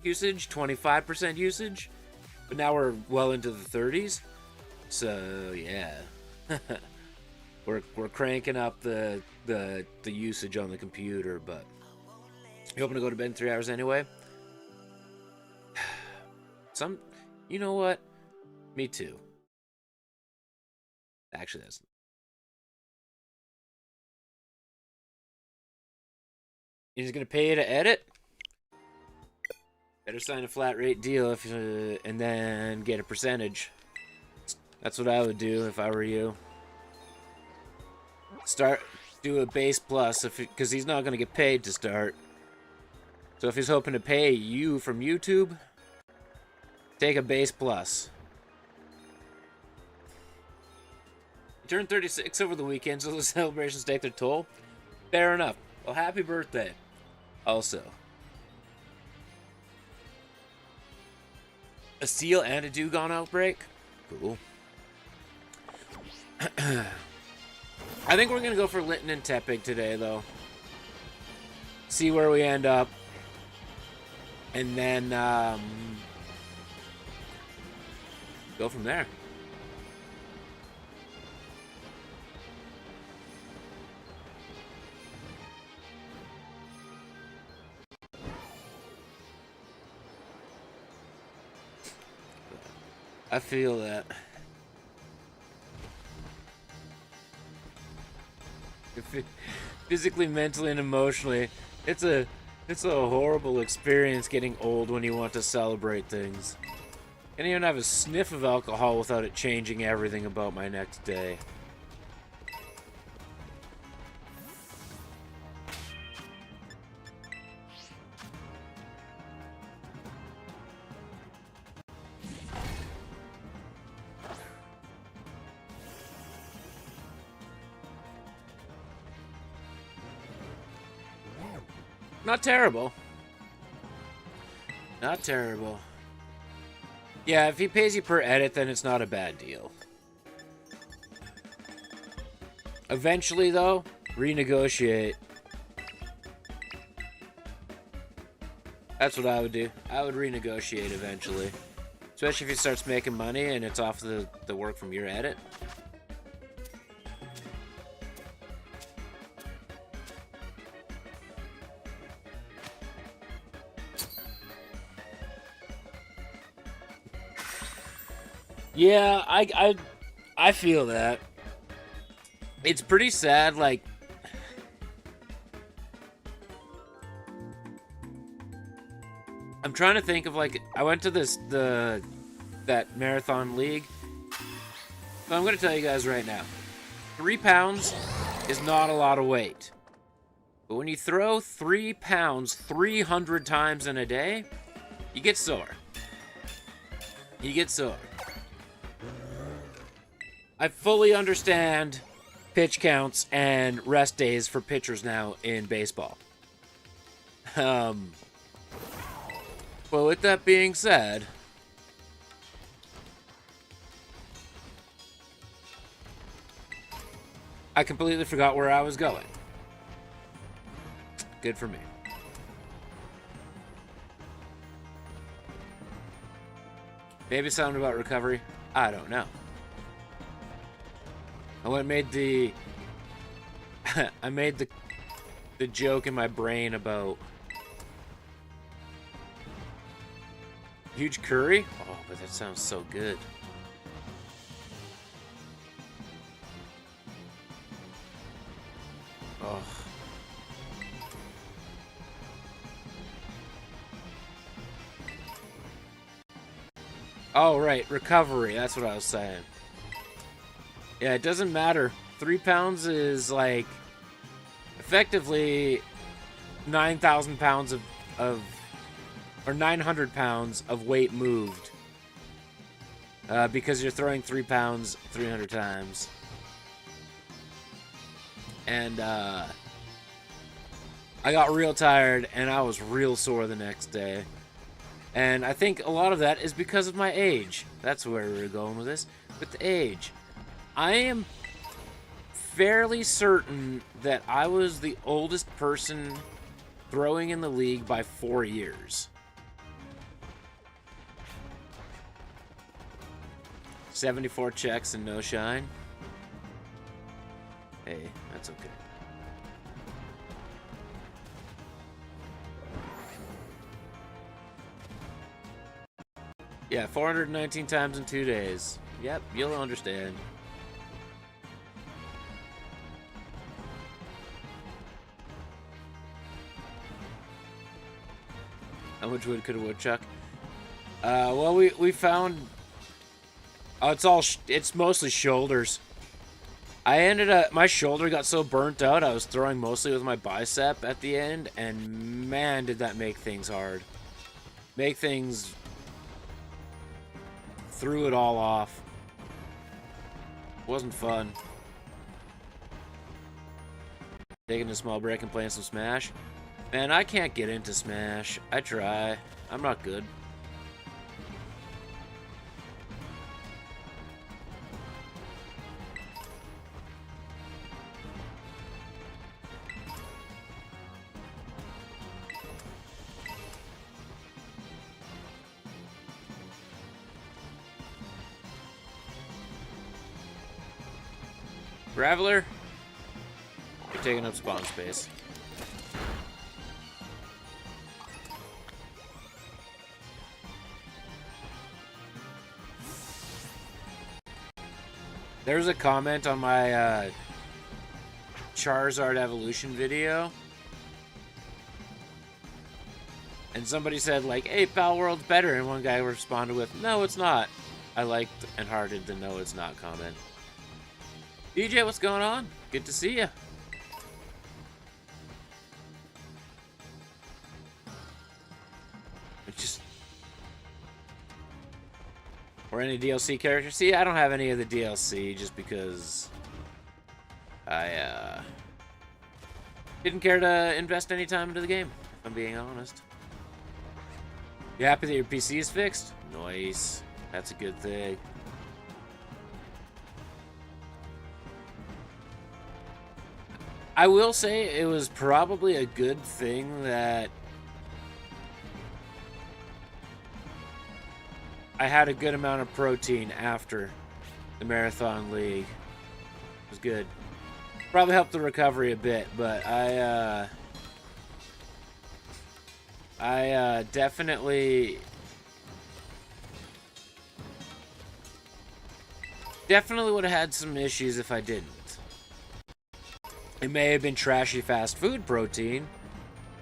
usage, 25% usage, but now we're well into the 30s. So yeah, we're cranking up the usage on the computer. But you hoping to go to bed in 3 hours anyway? You know what? Me too. Actually, that's. He's gonna pay you to edit. Better sign a flat rate deal and then get a percentage. That's what I would do if I were you. Do a base plus because he's not gonna get paid to start. So if he's hoping to pay you from YouTube, take a base plus. You turned 36 over the weekend, so the celebrations take their toll. Fair enough. Well, happy birthday. Also. A seal and a Dugong outbreak? Cool. I think we're going to go for Litten and Tepig today, though. See where we end up. And then, go from there. I feel that. Physically, mentally, and emotionally, it's a horrible experience getting old when you want to celebrate things. Can't even have a sniff of alcohol without it changing everything about my next day. Not terrible. Not terrible. Yeah, if he pays you per edit, then it's not a bad deal. Eventually, though, renegotiate. That's what I would do. I would renegotiate eventually. Especially if he starts making money and it's off the work from your edit. Yeah, I feel that. It's pretty sad, like... I'm trying to think of, like... I went to that marathon league. So I'm going to tell you guys right now. 3 pounds is not a lot of weight. But when you throw 3 pounds 300 times in a day, you get sore. You get sore. I fully understand pitch counts and rest days for pitchers now in baseball. But with that being said, I completely forgot where I was going. Good for me. Maybe something about recovery? I don't know. I made the I made the joke in my brain about huge curry. Oh, but that sounds so good. Oh. Oh, right, recovery. That's what I was saying. Yeah, it doesn't matter. 3 pounds is like effectively 9,000 pounds or 900 pounds of weight moved. Because you're throwing 3 pounds 300 times. And I got real tired and I was real sore the next day. And I think a lot of that is because of my age. That's where we're going with this. With the age. I am fairly certain that I was the oldest person throwing in the league by 4 years. 74 checks and no shine. Hey, that's okay. Yeah, 419 times in 2 days. Yep, you'll understand. How much wood could a woodchuck? Well, we found... Oh, it's mostly shoulders. I ended up... My shoulder got so burnt out, I was throwing mostly with my bicep at the end, and man, did that make things hard. Make things... Threw it all off. Wasn't fun. Taking a small break and playing some Smash. Man, I can't get into Smash. I try. I'm not good. Graveler, you're taking up spawn space. There's a comment on my Charizard evolution video, and somebody said like, "Hey, Pal World's better," and one guy responded with, "No, it's not." I liked and hearted the "No, it's not" comment. DJ, what's going on? Good to see you. Just... Or any DLC characters? See, I don't have any of the DLC just because I didn't care to invest any time into the game, if I'm being honest. You happy that your PC is fixed? Nice. That's a good thing. I will say it was probably a good thing that I had a good amount of protein after the Marathon League. It was good. Probably helped the recovery a bit, but I definitely would have had some issues if I didn't. It may have been trashy fast food protein,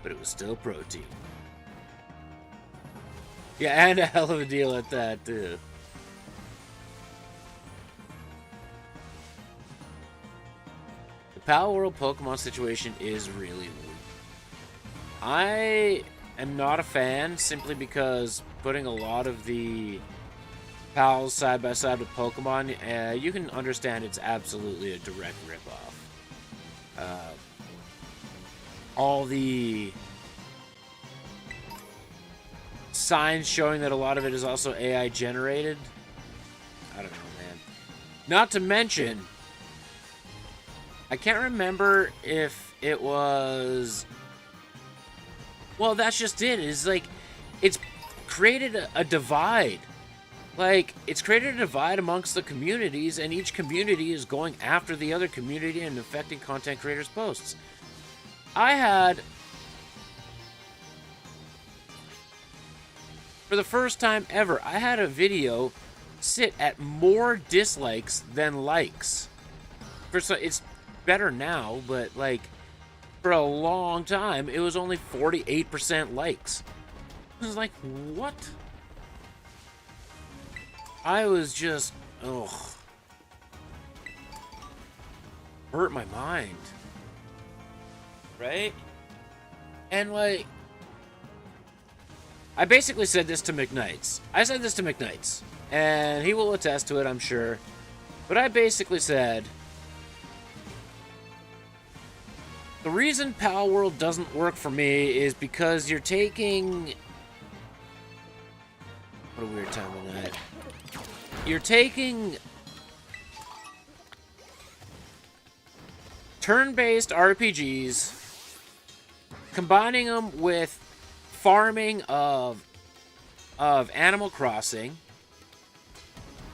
but it was still protein. Yeah, and a hell of a deal at that, too. The Pal World Pokemon situation is really weak. I am not a fan simply because putting a lot of the Pals side by side with Pokemon, you can understand it's absolutely a direct ripoff. All the signs showing that a lot of it is also AI generated. I don't know, man. Not to mention, I can't remember if it was... Well, that's just it. It's like, it's created a divide. Like, it's created a divide amongst the communities, and each community is going after the other community and affecting content creators' posts. I had, for the first time ever, I had a video sit at more dislikes than likes. It's better now, but like, for a long time, it was only 48% likes. I was like, what? I was just, ugh. Hurt my mind. Right? And like, I basically said this to McKnights. And he will attest to it, I'm sure. But I basically said, the reason Pal World doesn't work for me is because you're taking... What a weird time of night. You're taking turn-based RPGs, combining them with farming of Animal Crossing,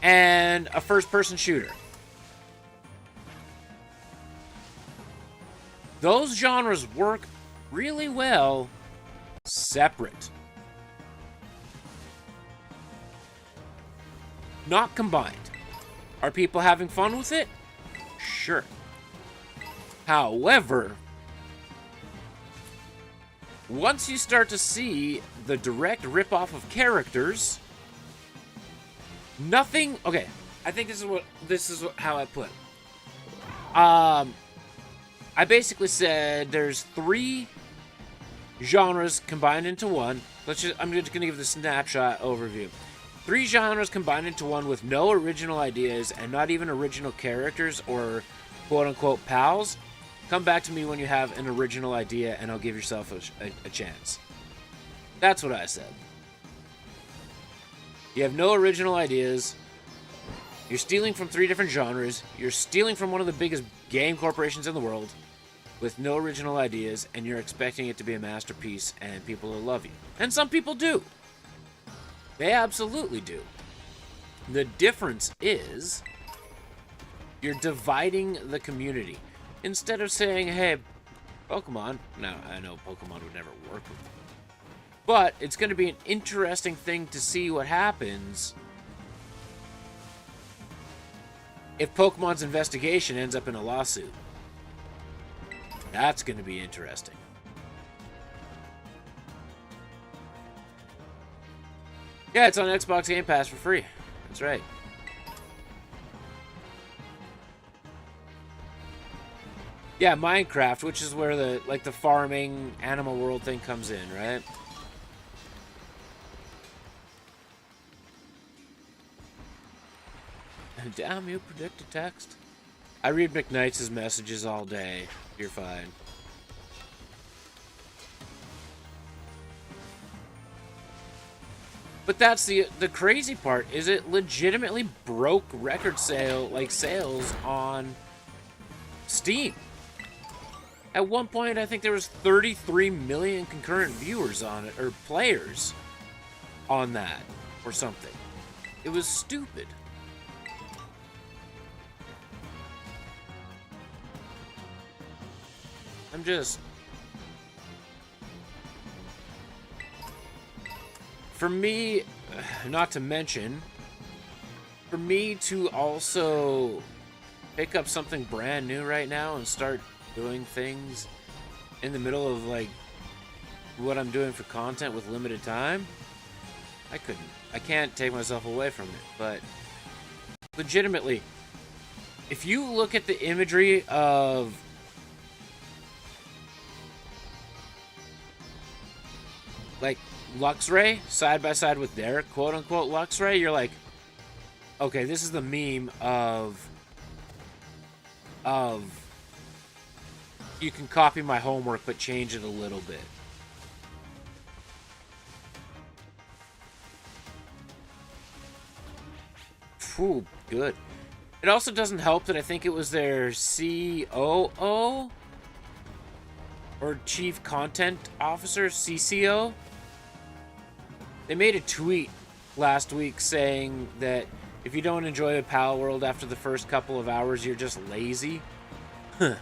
and a first-person shooter. Those genres work really well separate. Not combined. Are people having fun with it? Sure. However, once you start to see the direct ripoff of characters, nothing. Okay, I think this is how I put it. I basically said there's 3 genres combined into one. I'm just gonna give the snapshot overview. 3 genres combined into one with no original ideas and not even original characters or quote-unquote pals. Come back to me when you have an original idea and I'll give yourself a chance. That's what I said. You have no original ideas. You're stealing from 3 different genres. You're stealing from one of the biggest game corporations in the world with no original ideas, and you're expecting it to be a masterpiece and people will love you. And some people do. They absolutely do. The difference is you're dividing the community. Instead of saying, hey, Pokemon, now I know Pokemon would never work with me, but it's going to be an interesting thing to see what happens if Pokemon's investigation ends up in a lawsuit. That's going to be interesting. Yeah, it's on Xbox Game Pass for free. That's right. Yeah, Minecraft, which is where the farming animal world thing comes in, right? Damn, you predicted text. I read McKnight's messages all day. You're fine. But that's the crazy part, is it legitimately broke record sales on Steam. At one point, I think there was 33 million concurrent viewers on it, or players on that, or something. It was stupid. I'm just... For me, not to mention, for me to also pick up something brand new right now and start doing things in the middle of, like, what I'm doing for content with limited time, I couldn't. I can't take myself away from it, but legitimately, if you look at the imagery of like Luxray side by side with their quote-unquote Luxray, you're like, okay, this is the meme of you can copy my homework but change it a little bit. Phew, good. It also doesn't help that I think it was their COO or Chief Content Officer, CCO. They made a tweet last week saying that if you don't enjoy a Pal World after the first couple of hours, you're just lazy. So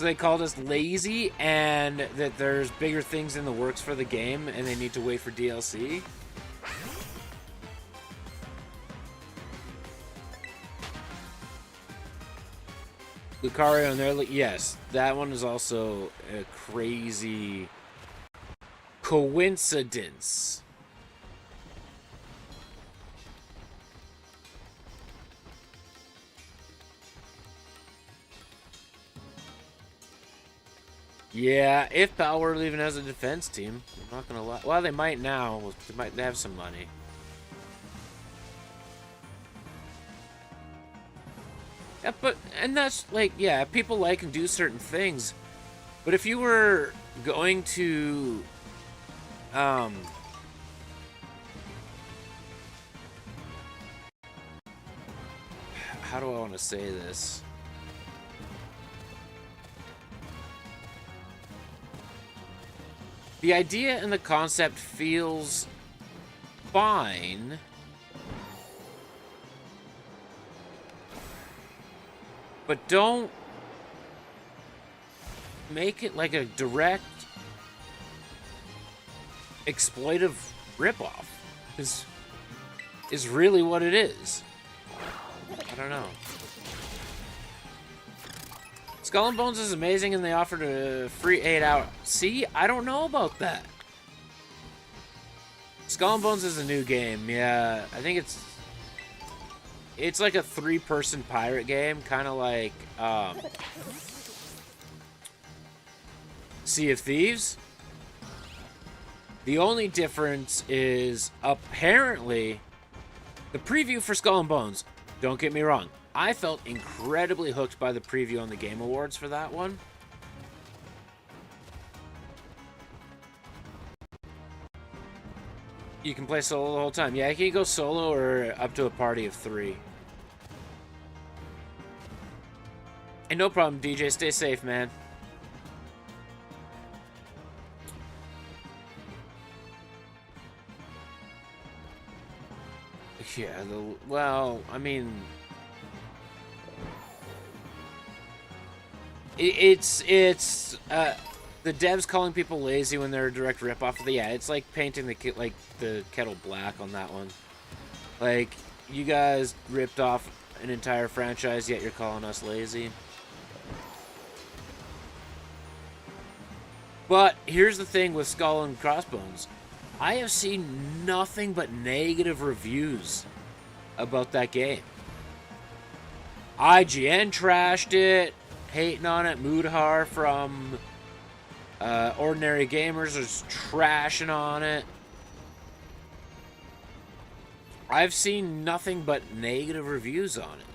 they called us lazy, and that there's bigger things in the works for the game, and they need to wait for DLC. Lucario and their... Yes, that one is also a crazy coincidence. Yeah, if Palworld even has a defense team, I'm not gonna lie. Well, they might now. They have some money. Yeah, and that's like, yeah, people like and do certain things, but if you were going to, how do I want to say this? The idea and the concept feels fine, But don't make it like a direct exploitive ripoff. Is really what it is. I don't know. Skull and Bones is amazing, and they offered a free 8-hour. See, I don't know about that. Skull and Bones is a new game. Yeah, I think it's like a 3-person pirate game, kind of like Sea of Thieves. The only difference is apparently the preview for Skull and Bones. Don't get me wrong. I felt incredibly hooked by the preview on the Game Awards for that one. You can play solo the whole time. Yeah, you can go solo or up to a party of 3. And no problem, DJ. Stay safe, man. Yeah, well, I mean... It's the devs calling people lazy when they're a direct ripoff of the... Yeah, it's like painting the kettle black on that one. Like, you guys ripped off an entire franchise, yet you're calling us lazy. But here's the thing with Skull and Crossbones. I have seen nothing but negative reviews about that game. IGN trashed it, hating on it. Moodhar from Ordinary Gamers is trashing on it. I've seen nothing but negative reviews on it.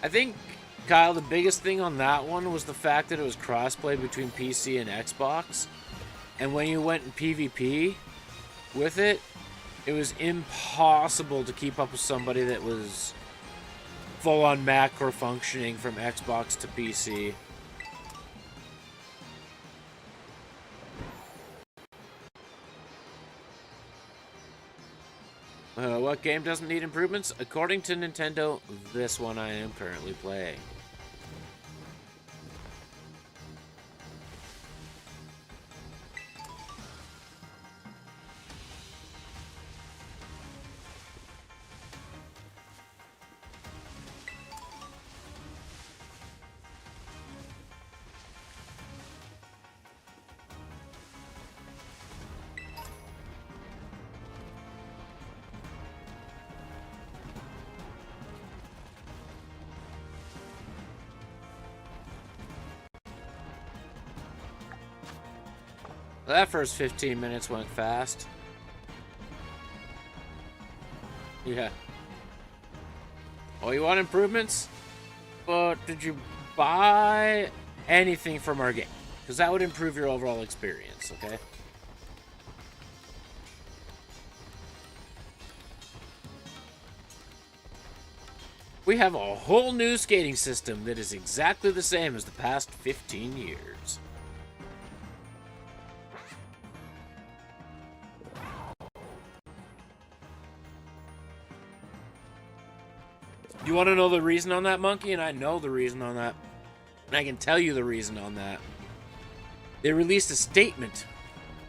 I think, Kyle, the biggest thing on that one was the fact that it was crossplay between PC and Xbox. And when you went in PvP with it, it was impossible to keep up with somebody that was full-on macro functioning from Xbox to PC. What game doesn't need improvements? According to Nintendo, this one I am currently playing. That first 15 minutes went fast. Yeah. Oh, you want improvements? But did you buy anything from our game? Because that would improve your overall experience, okay? We have a whole new skating system that is exactly the same as the past 15 years. You want to know the reason on that, Monkey? And I know the reason on that. And I can tell you the reason on that. They released a statement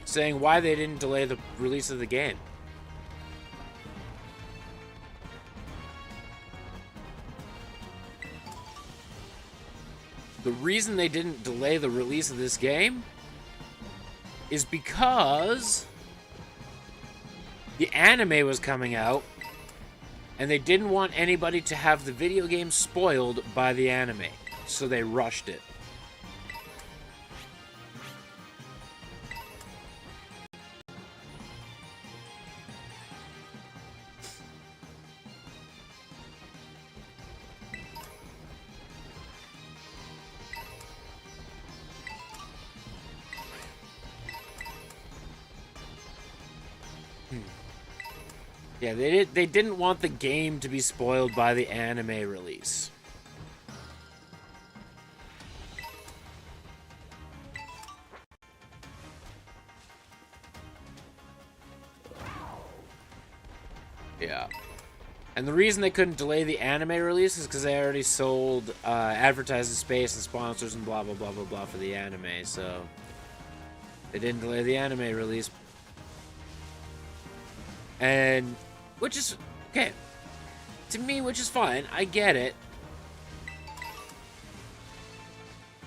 saying why they didn't delay the release of the game. The reason they didn't delay the release of this game is because the anime was coming out. And they didn't want anybody to have the video game spoiled by the anime. So they rushed it. Yeah, they didn't want the game to be spoiled by the anime release. Yeah. And the reason they couldn't delay the anime release is because they already sold advertising space and sponsors and blah, blah, blah, blah, blah for the anime, so they didn't delay the anime release. And, which is, okay, to me, which is fine. I get it.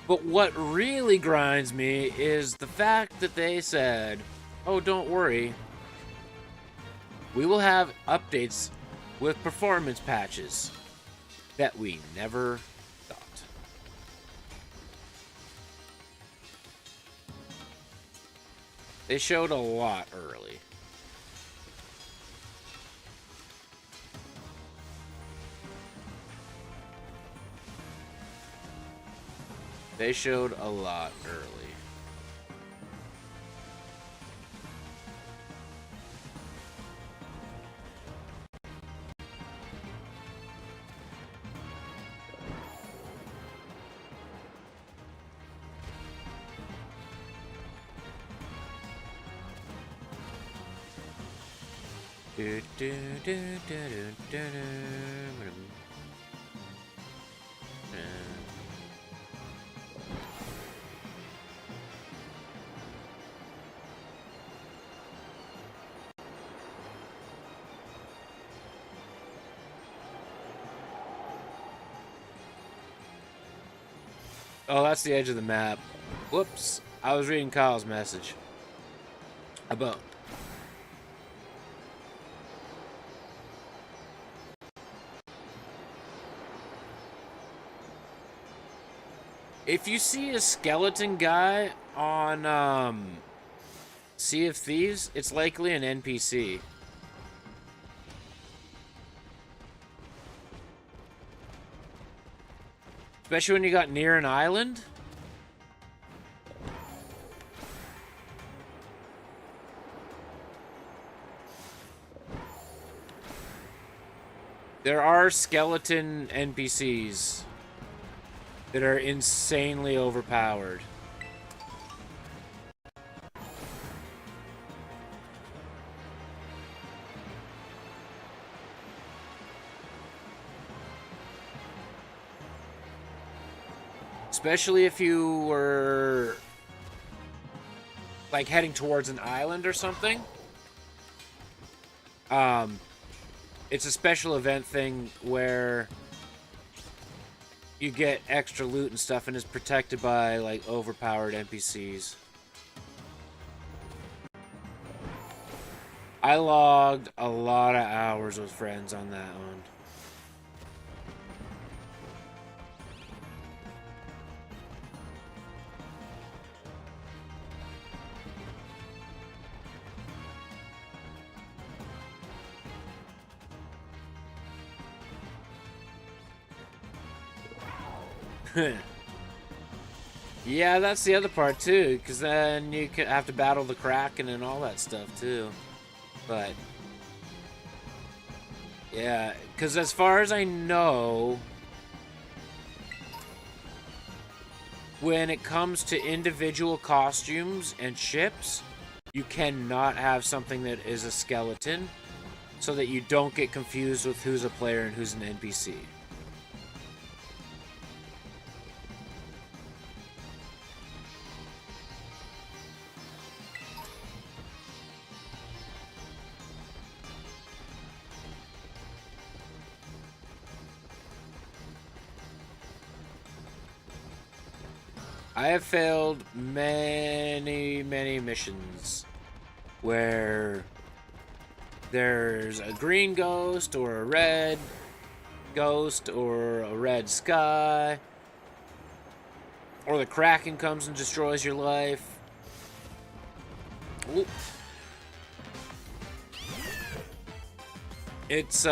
But what really grinds me is the fact that they said, oh, don't worry, we will have updates with performance patches that we never thought. They showed a lot early. They showed a lot early. Do, do, do, do, do, do, do. Oh, that's the edge of the map. Whoops. I was reading Kyle's message. About. If you see a skeleton guy on, Sea of Thieves, it's likely an NPC. Especially when you got near an island. There are skeleton NPCs that are insanely overpowered. Especially if you were like heading towards an island or something. It's a special event thing where you get extra loot and stuff and is protected by like overpowered NPCs. I logged a lot of hours with friends on that one. Yeah, that's the other part too, because then you could have to battle the Kraken and all that stuff too. But yeah, because as far as I know, when it comes to individual costumes and ships, you cannot have something that is a skeleton, so that you don't get confused with who's a player and who's an NPC. I have failed many, many missions where there's a green ghost or a red ghost or a red sky, or the Kraken comes and destroys your life. Ooh. It's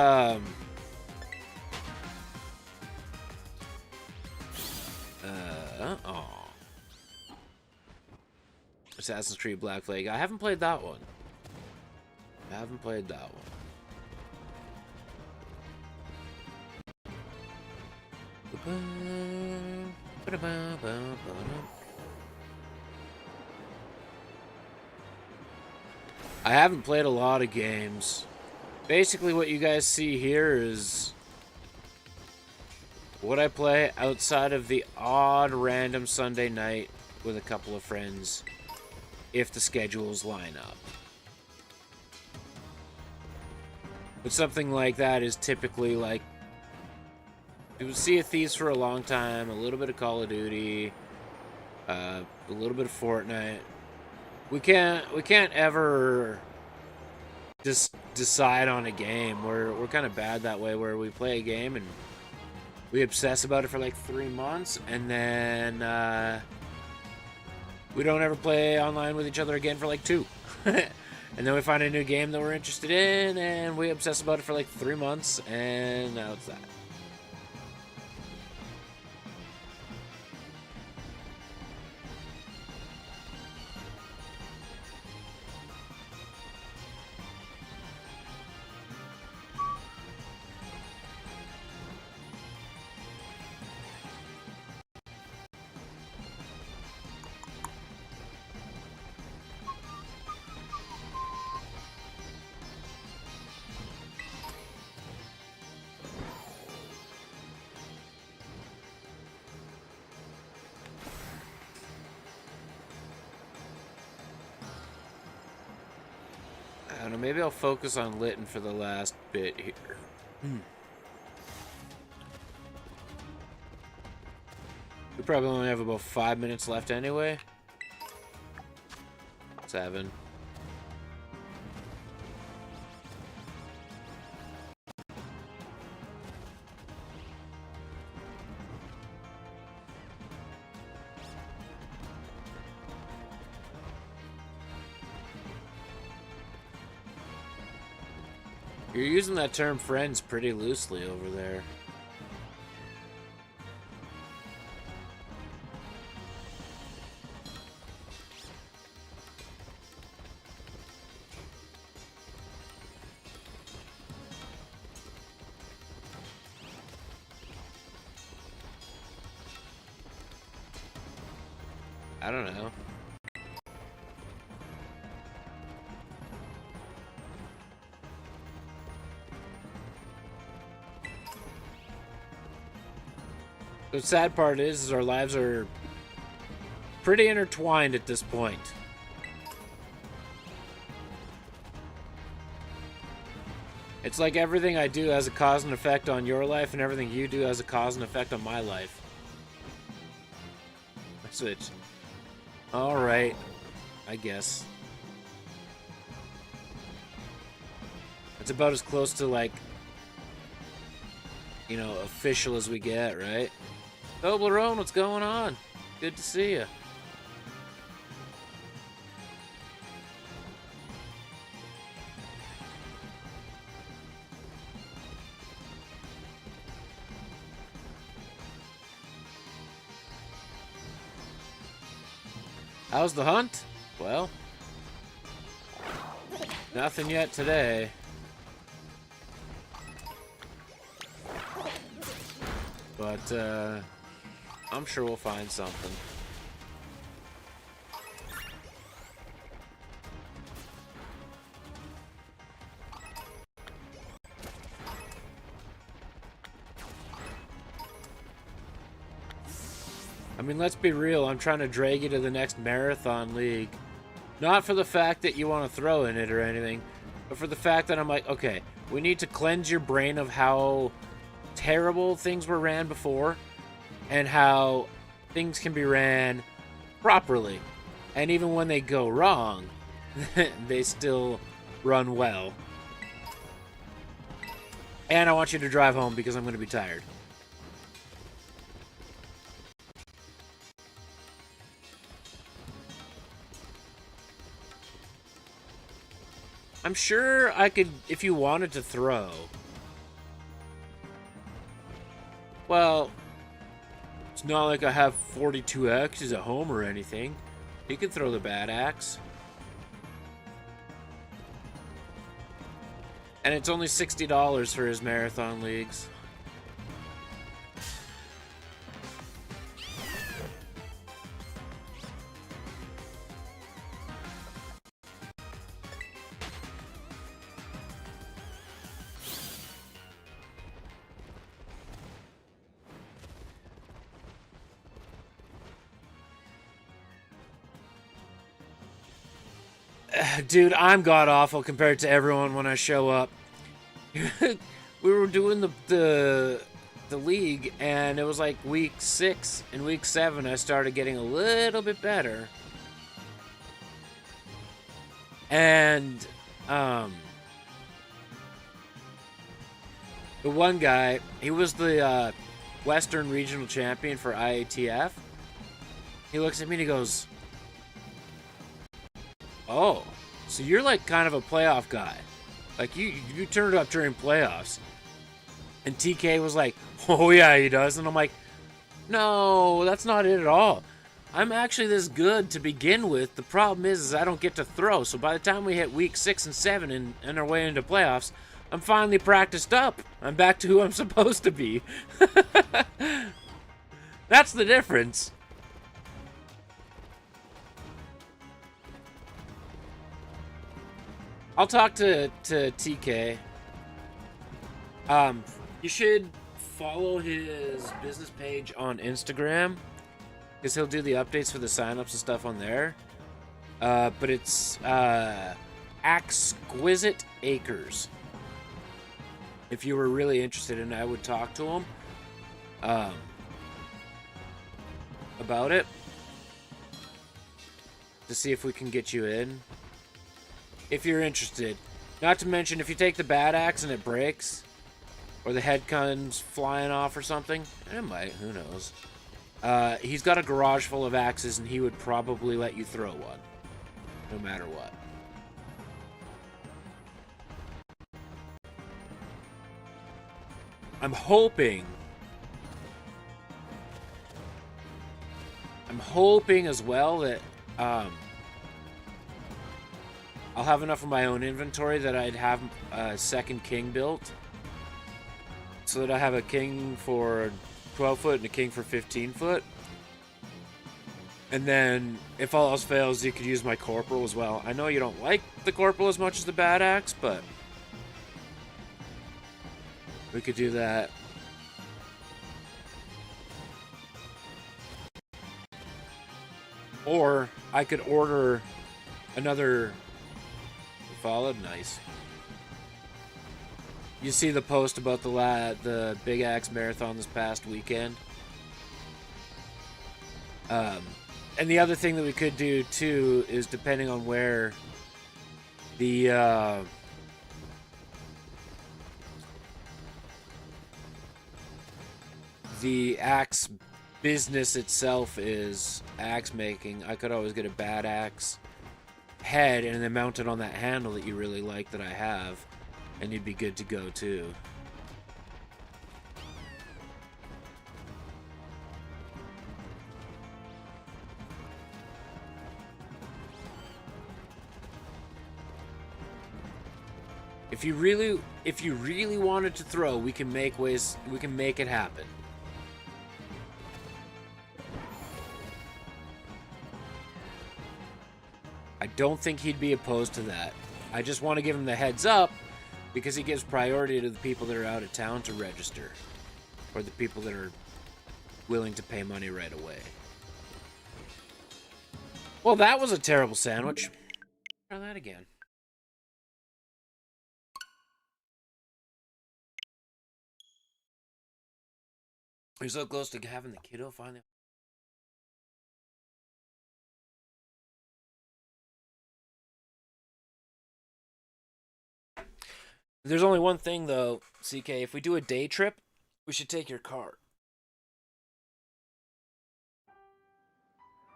Assassin's Creed Black Flag. I haven't played that one. I haven't played a lot of games. Basically, what you guys see here is what I play outside of the odd random Sunday night with a couple of friends, if the schedules line up. But something like that is typically like, you Sea of Thieves for a long time, a little bit of Call of Duty, a little bit of Fortnite. We can't ever just decide on a game. We're kind of bad that way, where we play a game and we obsess about it for like 3 months, and then we don't ever play online with each other again for like 2. And then we find a new game that we're interested in, and we obsess about it for like 3 months, and now it's that. I don't know, maybe I'll focus on Lytton for the last bit here. We probably only have about 5 minutes left anyway. 7. You're using that term friends pretty loosely over there. I don't know. The sad part is our lives are pretty intertwined at this point. It's like everything I do has a cause and effect on your life, and everything you do has a cause and effect on my life. Switch. Alright. I guess. It's about as close to, like, you know, official as we get, right? Toblerone, what's going on? Good to see you. How's the hunt? Well, nothing yet today. But, I'm sure we'll find something. I mean, let's be real. I'm trying to drag you to the next Marathon League. Not for the fact that you want to throw in it or anything, but for the fact that I'm like, okay, we need to cleanse your brain of how terrible things were ran before and how things can be ran properly. And even when they go wrong, they still run well. And I want you to drive home because I'm going to be tired. I'm sure I could, if you wanted to throw. Well, it's not like I have 42 axes at home or anything. You can throw the bad axe. And it's only $60 for his Marathon Leagues. Dude, I'm god awful compared to everyone when I show up. We were doing the league, and it was like week 6 and week 7 I started getting a little bit better. And the one guy, he was the Western Regional Champion for IATF. He looks at me and he goes, "Oh, so you're like kind of a playoff guy. Like you turned up during playoffs." And TK was like, "Oh yeah, he does." And I'm like, "No, that's not it at all. I'm actually this good to begin with. The problem is I don't get to throw. So by the time we hit week 6 and 7 and our way into playoffs, I'm finally practiced up. I'm back to who I'm supposed to be." That's the difference. I'll talk to TK. You should follow his business page on Instagram, because he'll do the updates for the signups and stuff on there. But it's Exquisite Acres. If you were really interested in it, I would talk to him about it to see if we can get you in. If you're interested. Not to mention, if you take the bad axe and it breaks, or the head comes flying off or something, it might, who knows. He's got a garage full of axes, and he would probably let you throw one, no matter what. I'm hoping as well that I'll have enough of my own inventory that I'd have a second king built, so that I have a king for 12 foot and a king for 15 foot. And then, if all else fails, you could use my corporal as well. I know you don't like the corporal as much as the bad axe, but we could do that. Or I could order another. Followed, nice. You see the post about the Big Axe Marathon this past weekend. And the other thing that we could do too is, depending on where the axe business itself is, axe making, I could always get a bad axe head and then mount it on that handle that you really like that I have, and you'd be good to go too. If you really wanted to throw, we can make it happen. I don't think he'd be opposed to that. I just want to give him the heads up, because he gives priority to the people that are out of town to register, or the people that are willing to pay money right away. Well, that was a terrible sandwich. Try that again. You're so close to having the kiddo finally. There's only one thing, though, CK. If we do a day trip, we should take your car.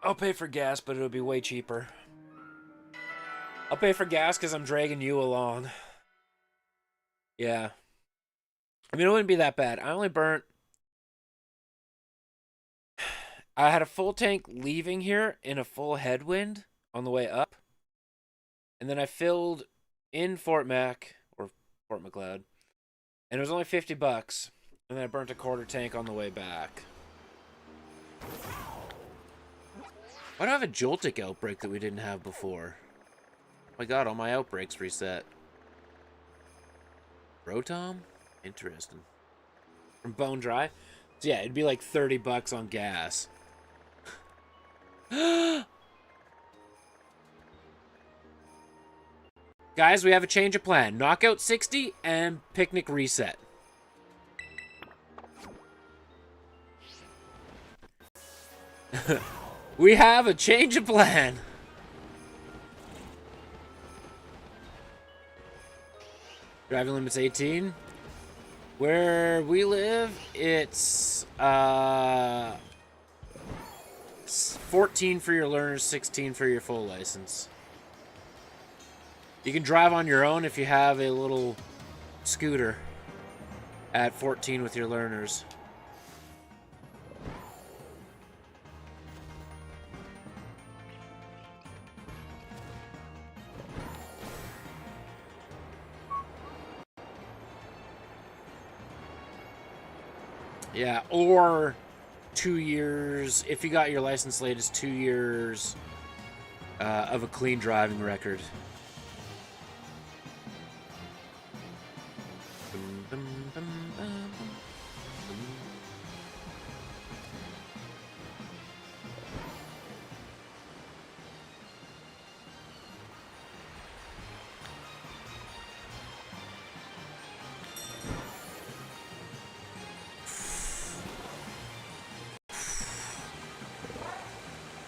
I'll pay for gas, but it'll be way cheaper. I'll pay for gas because I'm dragging you along. Yeah. I mean, it wouldn't be that bad. I only burnt... I had a full tank leaving here in a full headwind on the way up. And then I filled in Fort Mac, or Fort McLeod, and it was only $50. And then I burnt a quarter tank on the way back. Why do I have a Joltik outbreak that we didn't have before? Oh my god, all my outbreaks reset. Rotom? Interesting. From Bone Dry? So yeah, it'd be like $30 on gas. Guys, we have a change of plan. Knockout 60 and picnic reset. We have a change of plan. Driving limit's 18. Where we live, it's 14 for your learners, 16 for your full license. You can drive on your own if you have a little scooter at 14 with your learners. Yeah, or 2 years. If you got your license late, it's 2 years of a clean driving record.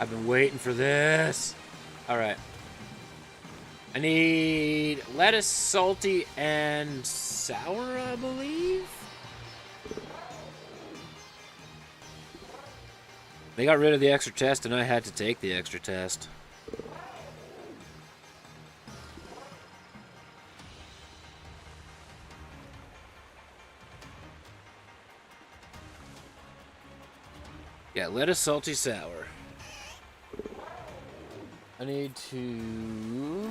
I've been waiting for this. All right. I need lettuce, salty, and sour, I believe. They got rid of the extra test, and I had to take the extra test. Yeah, lettuce, salty, sour. I need to...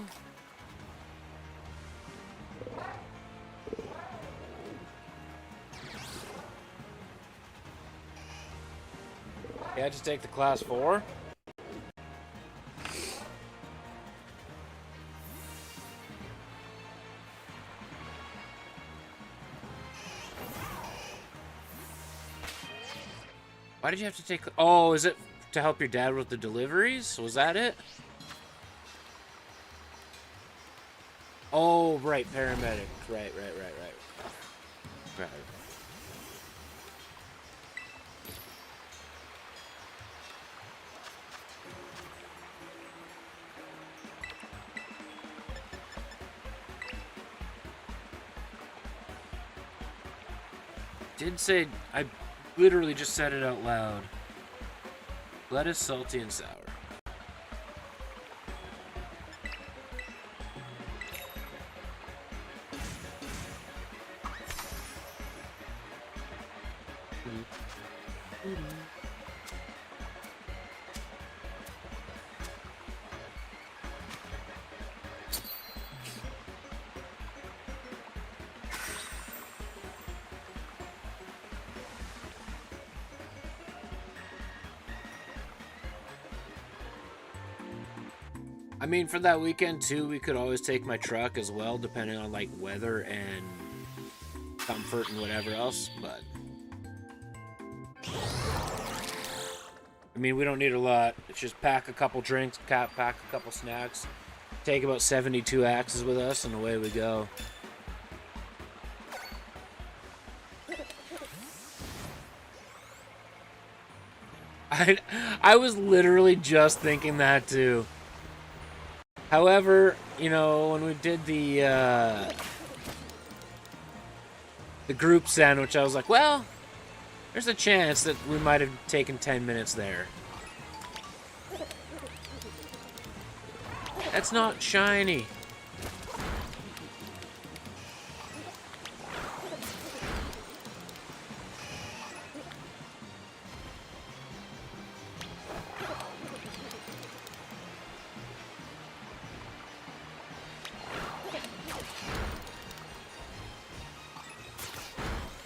Yeah, just take the class 4. Why did you have to take... Oh, is it to help your dad with the deliveries? Was that it? Oh, right, paramedic. Right. Did say... I literally just said it out loud. Lettuce, salty, and sour. I mean, for that weekend, too, we could always take my truck as well, depending on, like, weather and comfort and whatever else, but... I mean, we don't need a lot. It's just pack a couple drinks, pack a couple snacks, take about 72 axes with us, and away we go. I was literally just thinking that, too. However, you know, when we did the group sandwich, I was like, well, there's a chance that we might have taken 10 minutes there. That's not shiny.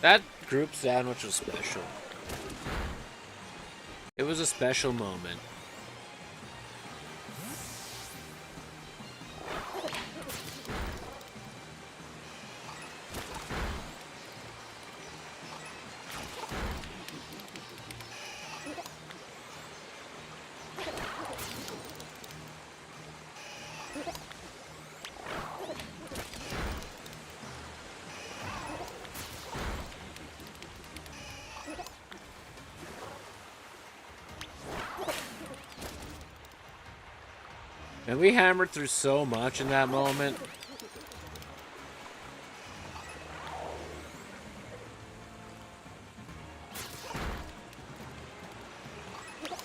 That group sandwich was special. It was a special moment. And we hammered through so much in that moment.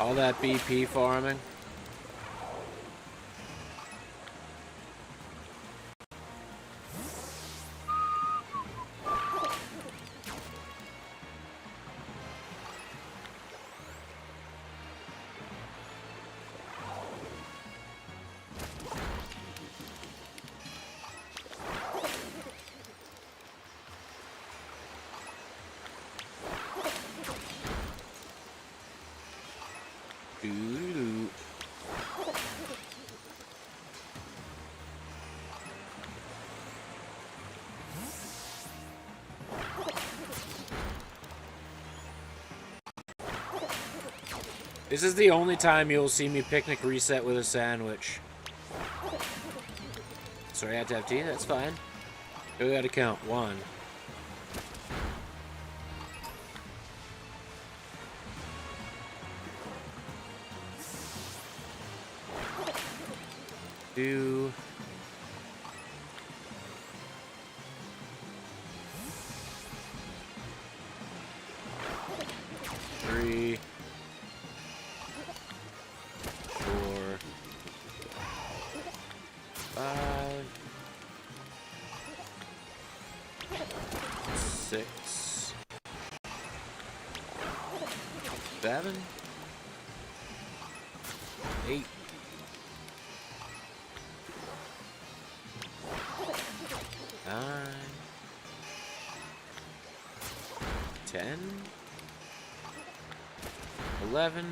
All that BP farming. Doo-doo-doo. This is the only time you'll see me picnic reset with a sandwich. Sorry, I had to have tea. That's fine. We gotta count. 1. 2. 3. 4. 5. 6. 7. 8. 9. 10. 11.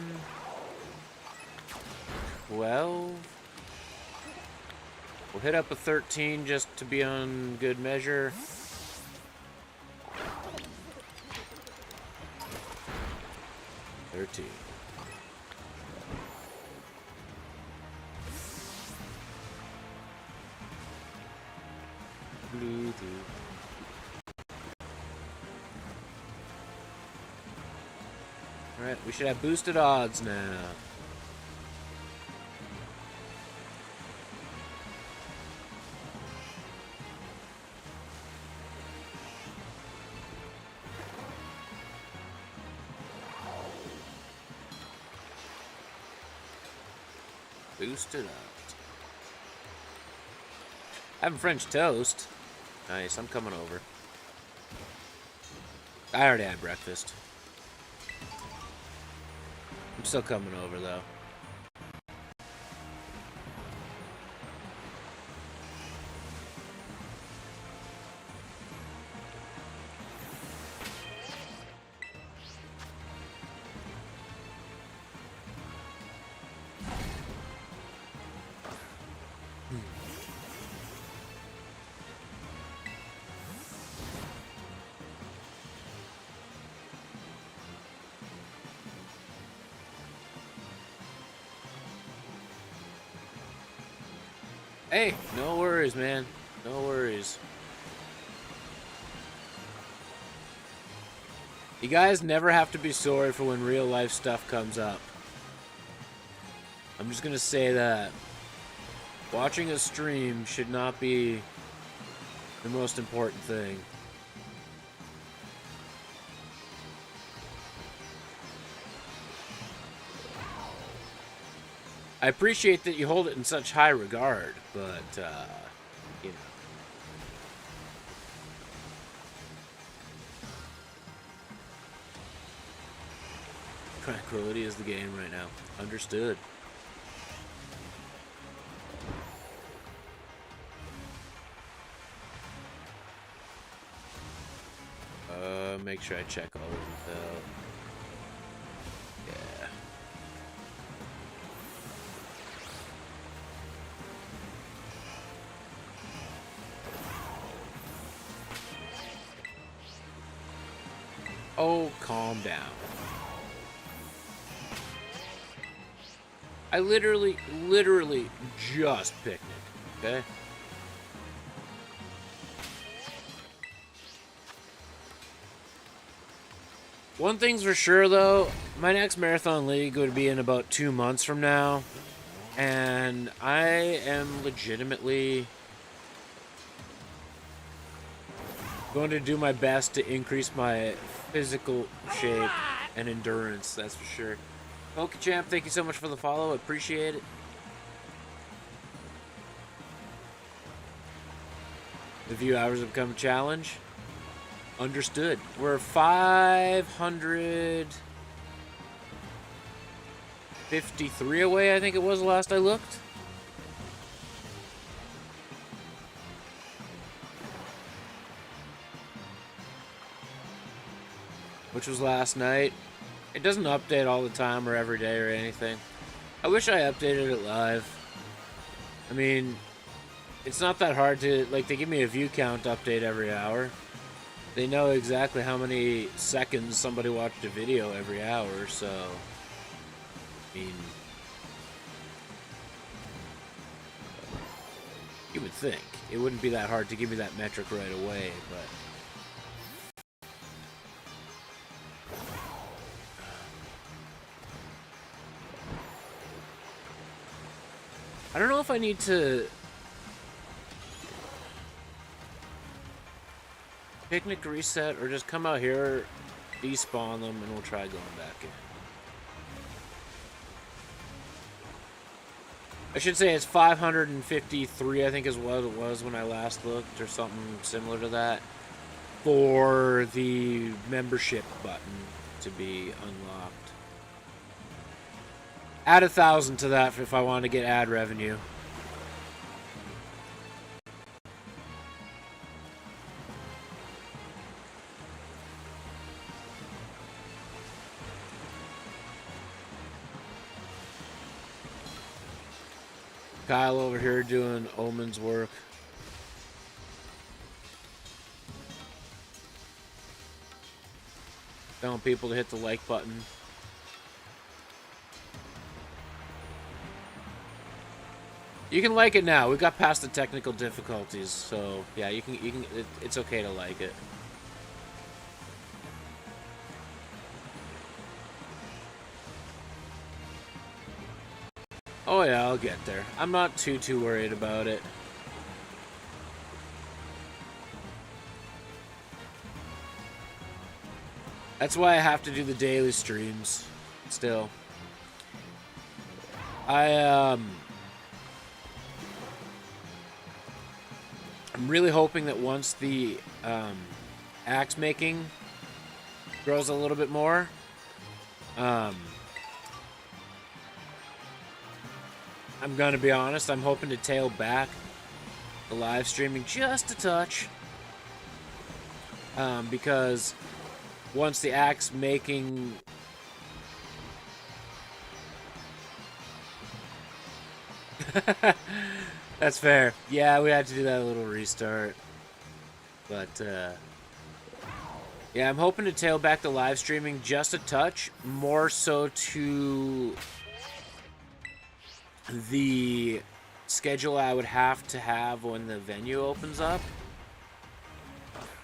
12. We'll hit up a 13 just to be on good measure. 13. Alright, we should have boosted odds now. Boosted odds. Having French toast. Nice, I'm coming over. I already had breakfast. I'm still coming over, though. Hey, no worries, man. No worries. You guys never have to be sorry for when real life stuff comes up. I'm just gonna say that. Watching a stream should not be the most important thing. I appreciate that you hold it in such high regard, but, you know. Tranquility is the game right now. Understood. Make sure I check all of them out. Yeah. Oh, calm down. I literally just picnic, okay? One thing's for sure, though. My next Marathon League would be in about 2 months from now. And I am legitimately going to do my best to increase my physical shape and endurance, that's for sure. PokeChamp, thank you so much for the follow. Appreciate it. The view hours have become a challenge. Understood. We're 553 away, I think it was last I looked. Which was last night. It doesn't update all the time or every day or anything. I wish I updated it live. I mean, it's not that hard to, like, they give me a view count update every hour. They know exactly how many seconds somebody watched a video every hour, so, I mean, you would think. It wouldn't be that hard to give me that metric right away, but... I don't know if I need to... Picnic reset or just come out here, despawn them, and we'll try going back in. I should say it's 553, I think is what it was when I last looked, or something similar to that, for the membership button to be unlocked. Add 1,000 to that if I want to get ad revenue. Kyle over here doing Omen's work. Telling people to hit the like button. You can like it now. We got past the technical difficulties, so yeah, you can it's okay to like it. Oh yeah, I'll get there. I'm not too worried about it. That's why I have to do the daily streams still. I'm really hoping that once the axe making grows a little bit more, I'm gonna be honest, I'm hoping to tail back the live streaming just a touch. Because once the axe making... That's fair. Yeah, we had to do that little restart. But, yeah, I'm hoping to tail back the live streaming just a touch, more so to the schedule I would have to have when the venue opens up.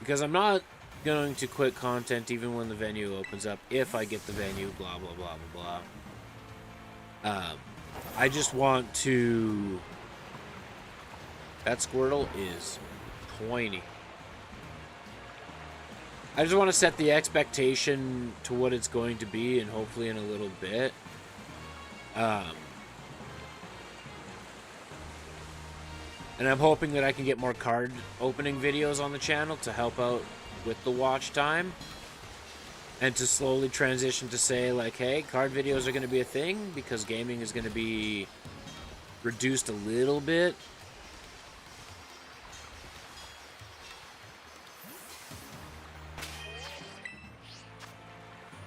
Because I'm not going to quit content even when the venue opens up if I get the venue, blah, blah, blah, blah, blah. I just want to... That Squirtle is pointy. I just want to set the expectation to what it's going to be, and hopefully in a little bit. And I'm hoping that I can get more card opening videos on the channel to help out with the watch time. And to slowly transition to say, like, hey, card videos are going to be a thing because gaming is going to be reduced a little bit.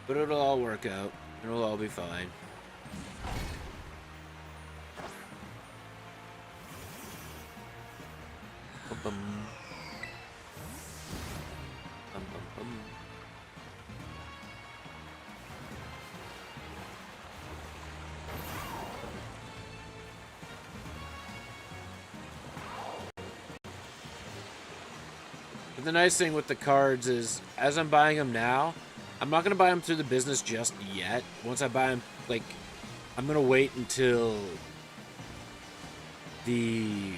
But it'll all work out. It'll all be fine. Bum, bum, bum. But the nice thing with the cards is, as I'm buying them now, I'm not going to buy them through the business just yet. Once I buy them, like, I'm going to wait until the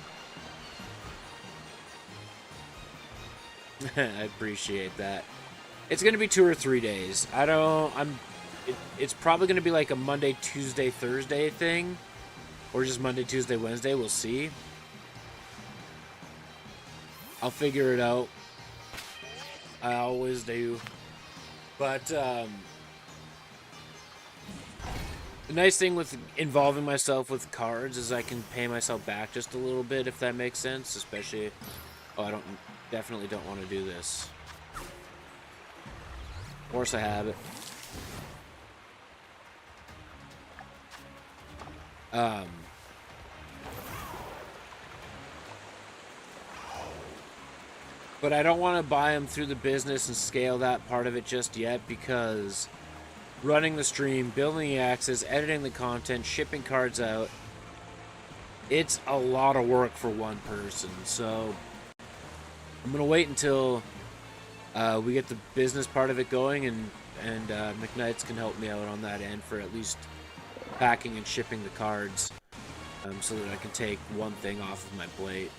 I appreciate that. It's gonna be 2 or 3 days. It's probably gonna be like a Monday, Tuesday, Thursday thing, or just Monday, Tuesday, Wednesday. We'll see. I'll figure it out. I always do. But the nice thing with involving myself with cards is I can pay myself back just a little bit, if that makes sense. Especially, definitely don't want to do this. Force a habit. But I don't want to buy them through the business and scale that part of it just yet, because running the stream, building the access, editing the content, shipping cards out, it's a lot of work for one person. So I'm going to wait until we get the business part of it going, and McKnights can help me out on that end for at least packing and shipping the cards, so that I can take one thing off of my plate.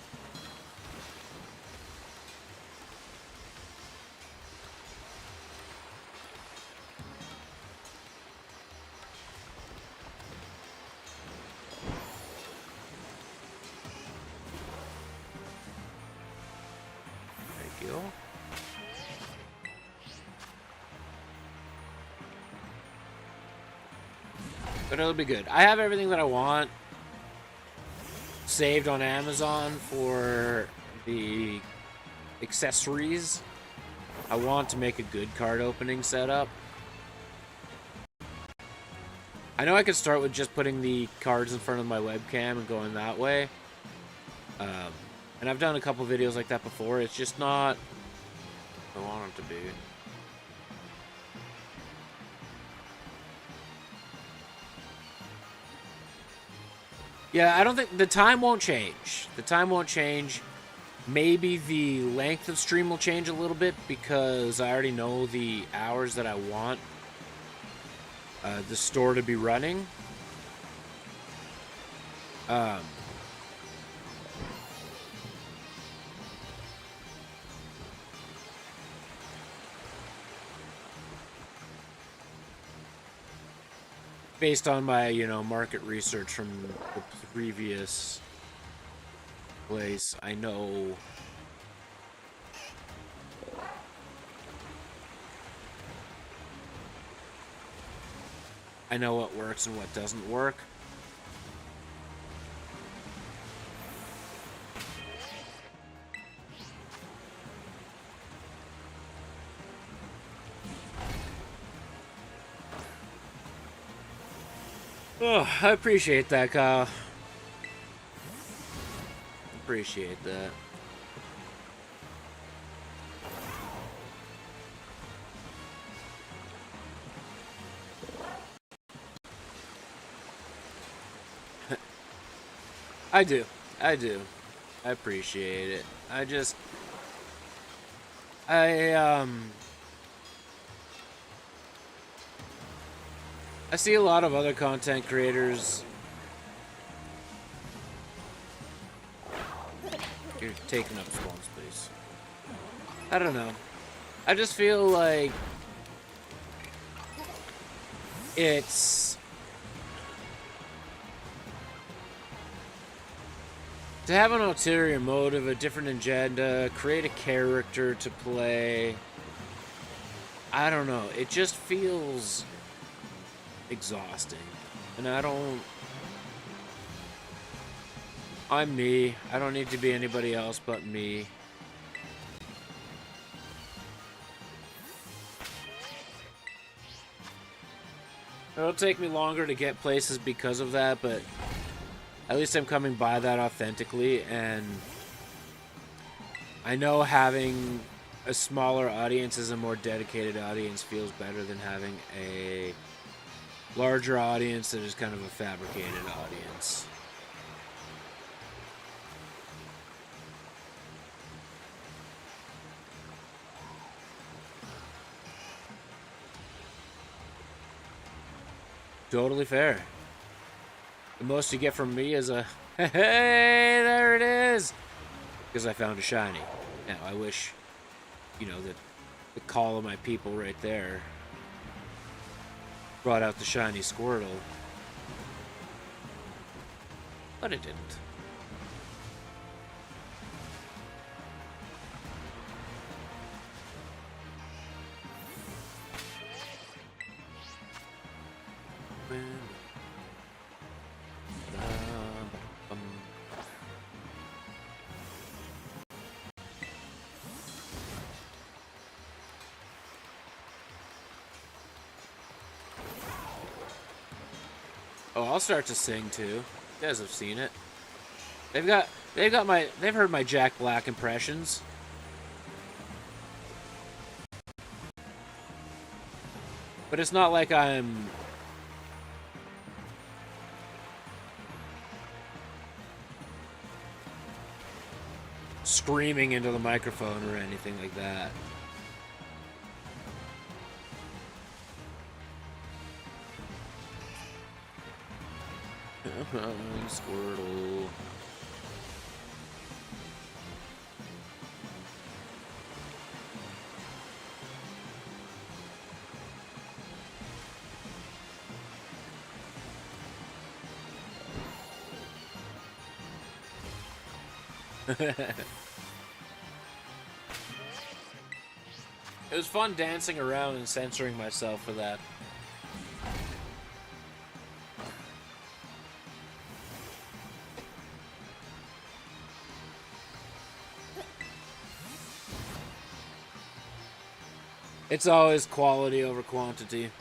Thank you. But it'll be good. I have everything that I want saved on Amazon for the accessories. I want to make a good card opening setup. I know I could start with just putting the cards in front of my webcam and going that way. And I've done a couple videos like that before. It's just not what I want it to be. Yeah, I don't think the time won't change. The time won't change. Maybe the length of stream will change a little bit, because I already know the hours that I want the store to be running. Based on my, market research from the previous place, I know what works and what doesn't work. Oh, I appreciate that, Kyle. Appreciate that. I do. I appreciate it. I see a lot of other content creators. You're taking up spawn space. I don't know. I just feel like it's to have an ulterior motive, a different agenda, create a character to play. I don't know. It just feels exhausting. And I'm me. I don't need to be anybody else but me. It'll take me longer to get places because of that, but at least I'm coming by that authentically, and I know having a smaller audience as a more dedicated audience feels better than having a larger audience that is kind of a fabricated audience. Totally fair. The most you get from me is a Hey, there it is! Because I found a shiny. Now, I wish, you know, that the call of my people right there brought out the shiny Squirtle. But it didn't. Oh, I'll start to sing too. You guys have seen it. They've heard my Jack Black impressions. But it's not like I'm screaming into the microphone or anything like that. Squirtle. It was fun dancing around and censoring myself for that. It's always quality over quantity.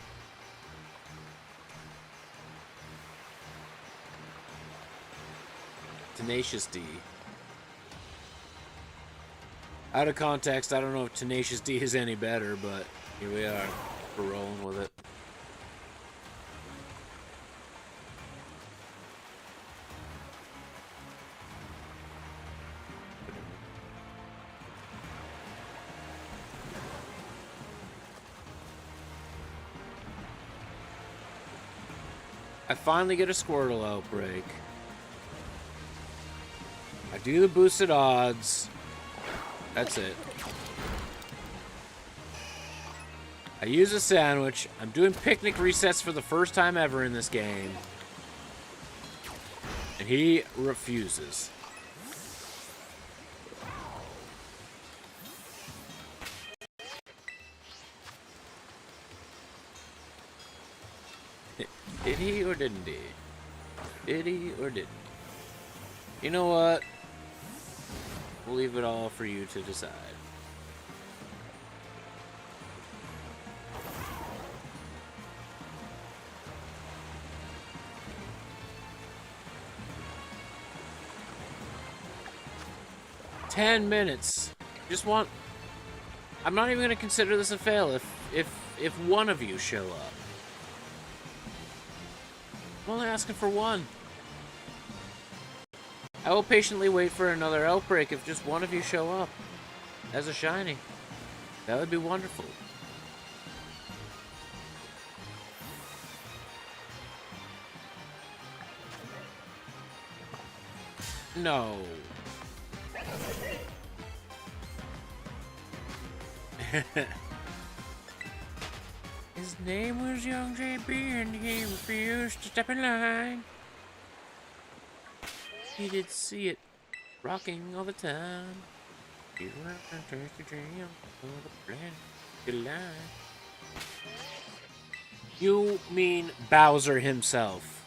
Tenacious D. Out of context, I don't know if Tenacious D is any better, but here we are. We're rolling with it. I finally get a Squirtle outbreak. I do the boosted odds. That's it. I use a sandwich. I'm doing picnic resets for the first time ever in this game. And he refuses. Did he or didn't he? Did he or didn't he? You know what? We'll leave it all for you to decide. $10. Just want... I'm not even going to consider this a fail if one of you show up. I'm only asking for one. I will patiently wait for another outbreak if just one of you show up as a shiny. That would be wonderful. No. His name was Young JB and he refused to step in line. He did see it rocking all the time. You were a tasty dream of the planet line. You mean Bowser himself?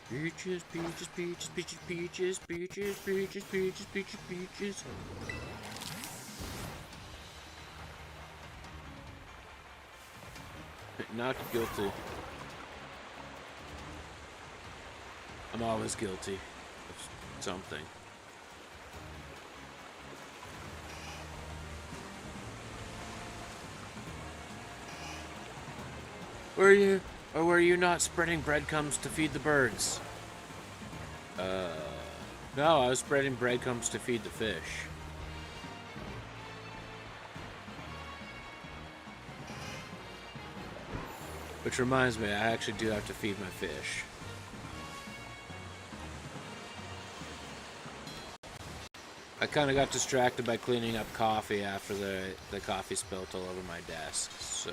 Peaches, peaches, peaches, peaches, peaches, peaches, peaches, peaches, peaches, peaches. Not guilty. I'm always guilty of something. Were you, or were you not spreading breadcrumbs to feed the birds? No, I was spreading breadcrumbs to feed the fish. Which reminds me, I actually do have to feed my fish. I kind of got distracted by cleaning up coffee after the coffee spilt all over my desk, so...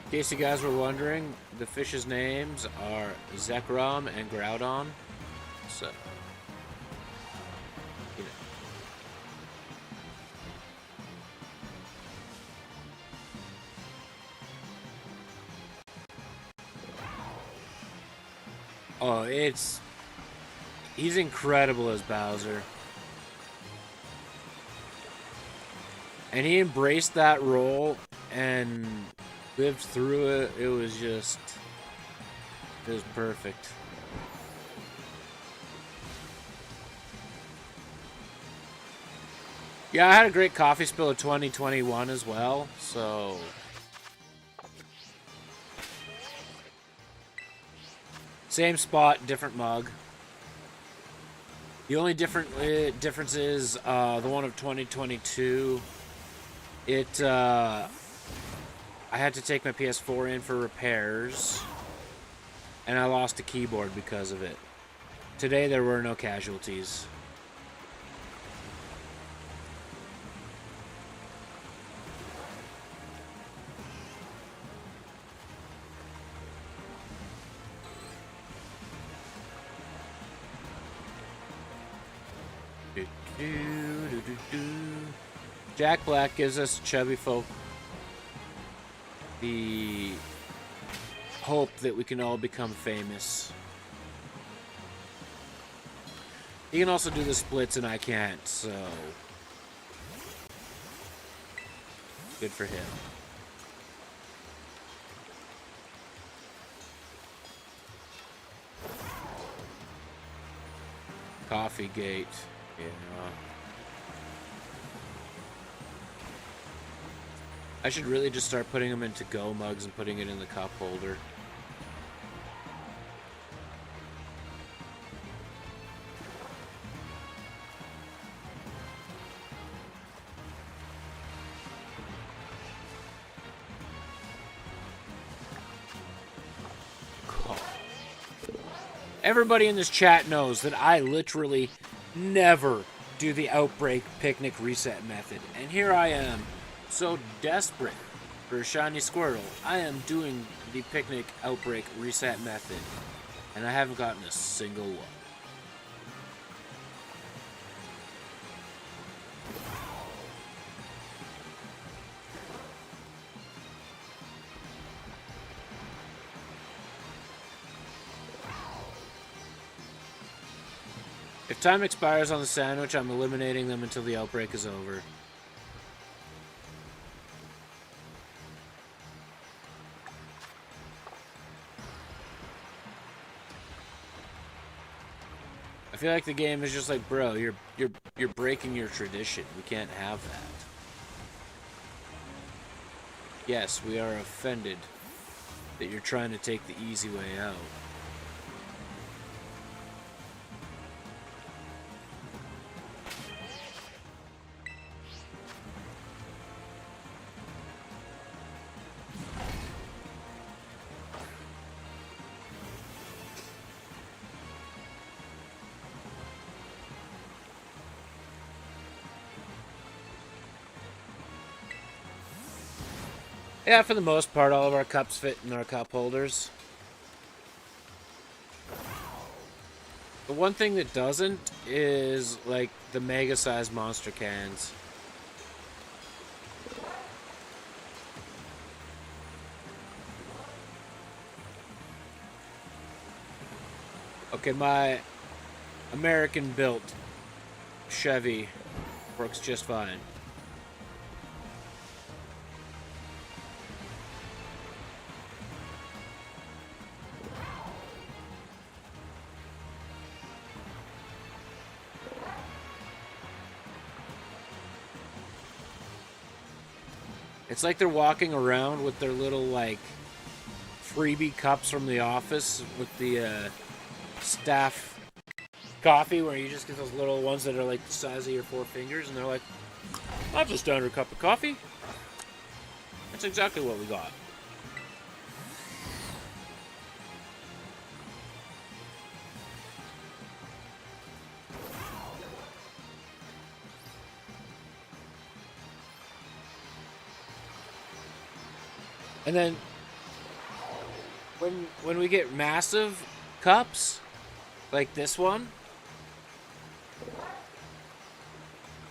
In case you guys were wondering, the fish's names are Zekrom and Groudon. So, you know. Oh, he's incredible as Bowser. And he embraced that role and lived through it. It was perfect. Yeah, I had a great coffee spill of 2021 as well, so... Same spot, different mug. The only difference is the one of 2022. I had to take my PS4 in for repairs, and I lost a keyboard because of it. Today there were no casualties. Jack Black gives us chubby folk the hope that we can all become famous. He can also do the splits and I can't, so good for him. Coffee Gate, yeah. I should really just start putting them into Go mugs and putting it in the cup holder. Everybody in this chat knows that I literally never do the Outbreak Picnic reset method. And here I am, so desperate for a shiny Squirtle. I am doing the Picnic Outbreak reset method. And I haven't gotten a single one. If time expires on the sandwich, I'm eliminating them until the outbreak is over. I feel like the game is just like, bro, you're breaking your tradition. We can't have that. Yes, we are offended that you're trying to take the easy way out. Yeah, for the most part, all of our cups fit in our cup holders. The one thing that doesn't is, like, the mega-sized monster cans. Okay, my American-built Chevy works just fine. It's like they're walking around with their little, like, freebie cups from the office with the staff coffee, where you just get those little ones that are like the size of your 4 fingers, and they're like, I've just done a cup of coffee. That's exactly what we got. And then when we get massive cups, like this one,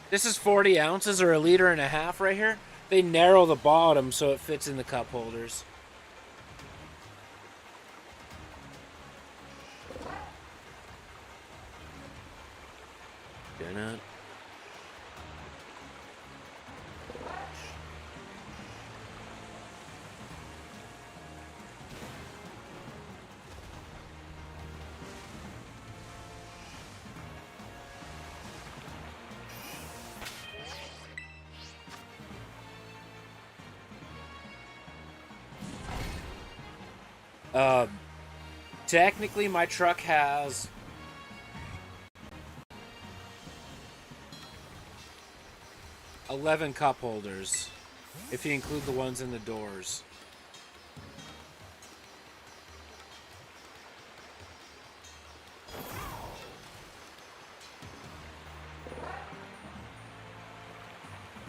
this is 40 ounces or 1.5 liters right here. They narrow the bottom so it fits in the cup holders. Donut. Technically, my truck has 11 cup holders, if you include the ones in the doors.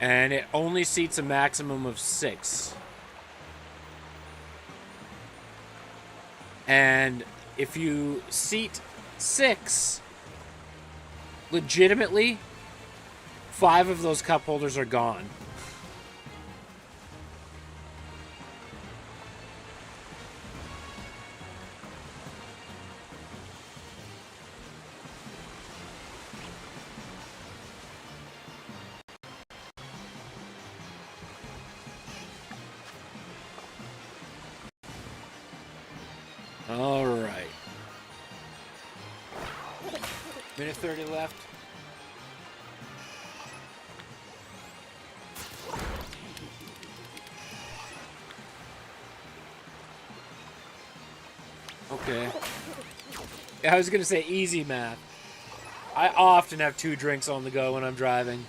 And it only seats a maximum of 6. And if you seat 6, legitimately, 5 of those cup holders are gone. All right. Minute 30 left. Okay. Yeah, I was gonna say easy math. I often have 2 drinks on the go when I'm driving.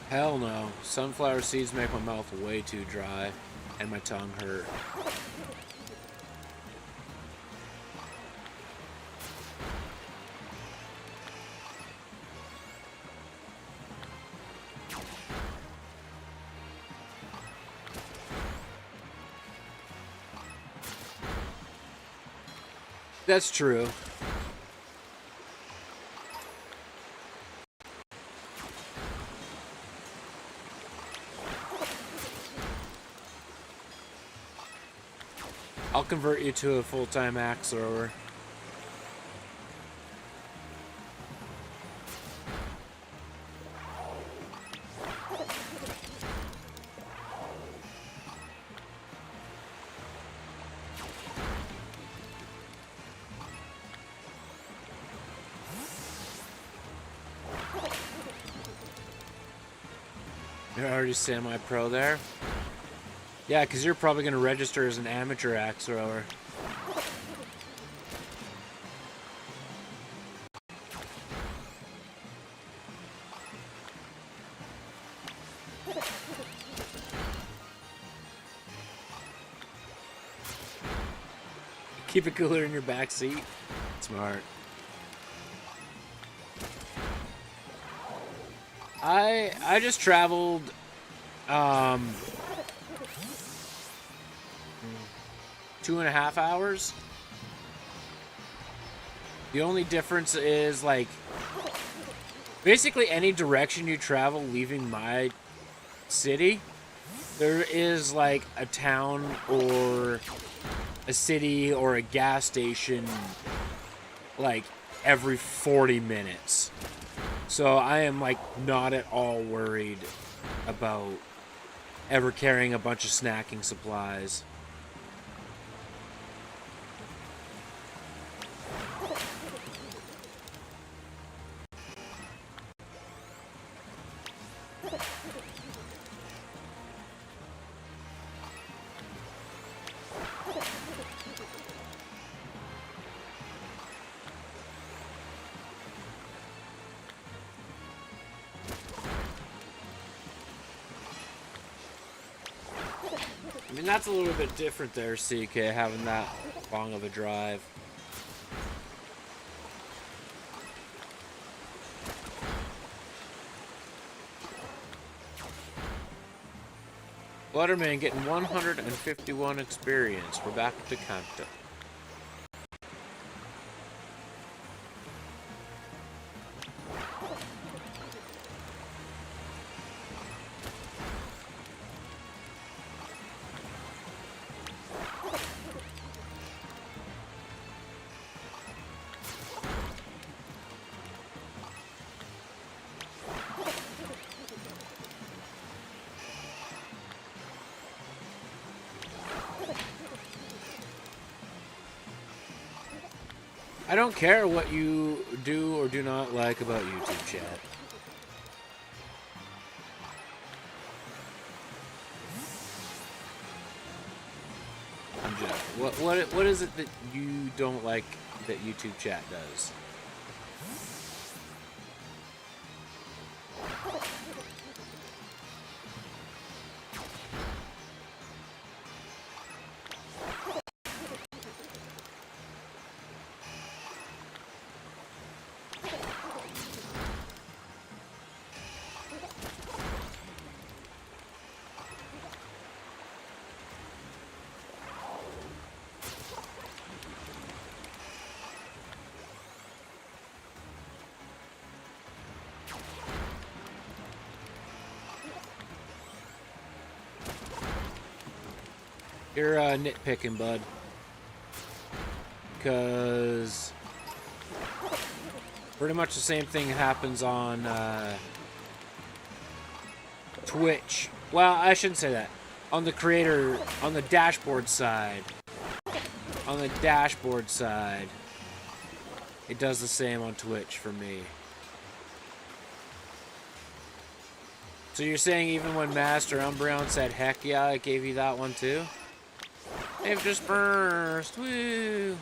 Hell no. Sunflower seeds make my mouth way too dry and my tongue hurt. That's true. I'll convert you to a full-time axe thrower. You're already semi-pro there? Yeah, because you're probably going to register as an amateur axe thrower. Keep it cooler in your back seat. Smart. I just traveled 2.5 hours. The only difference is, like, basically any direction you travel leaving my city, there is like a town or a city or a gas station like every 40 minutes. So I am like not at all worried about ever carrying a bunch of snacking supplies. I mean, that's a little bit different there, CK, having that long of a drive. Butterman getting 151 experience. We're back to Kanto. I don't care what you do or do not like about YouTube chat. I'm joking. What is it that you don't like that YouTube chat does? You're nitpicking, bud. Because pretty much the same thing happens on Twitch. Well, I shouldn't say that. On the creator, on the dashboard side. On the dashboard side, it does the same on Twitch for me. So you're saying even when Master Umbreon said heck yeah, it gave you that one too? They've dispersed. Woo!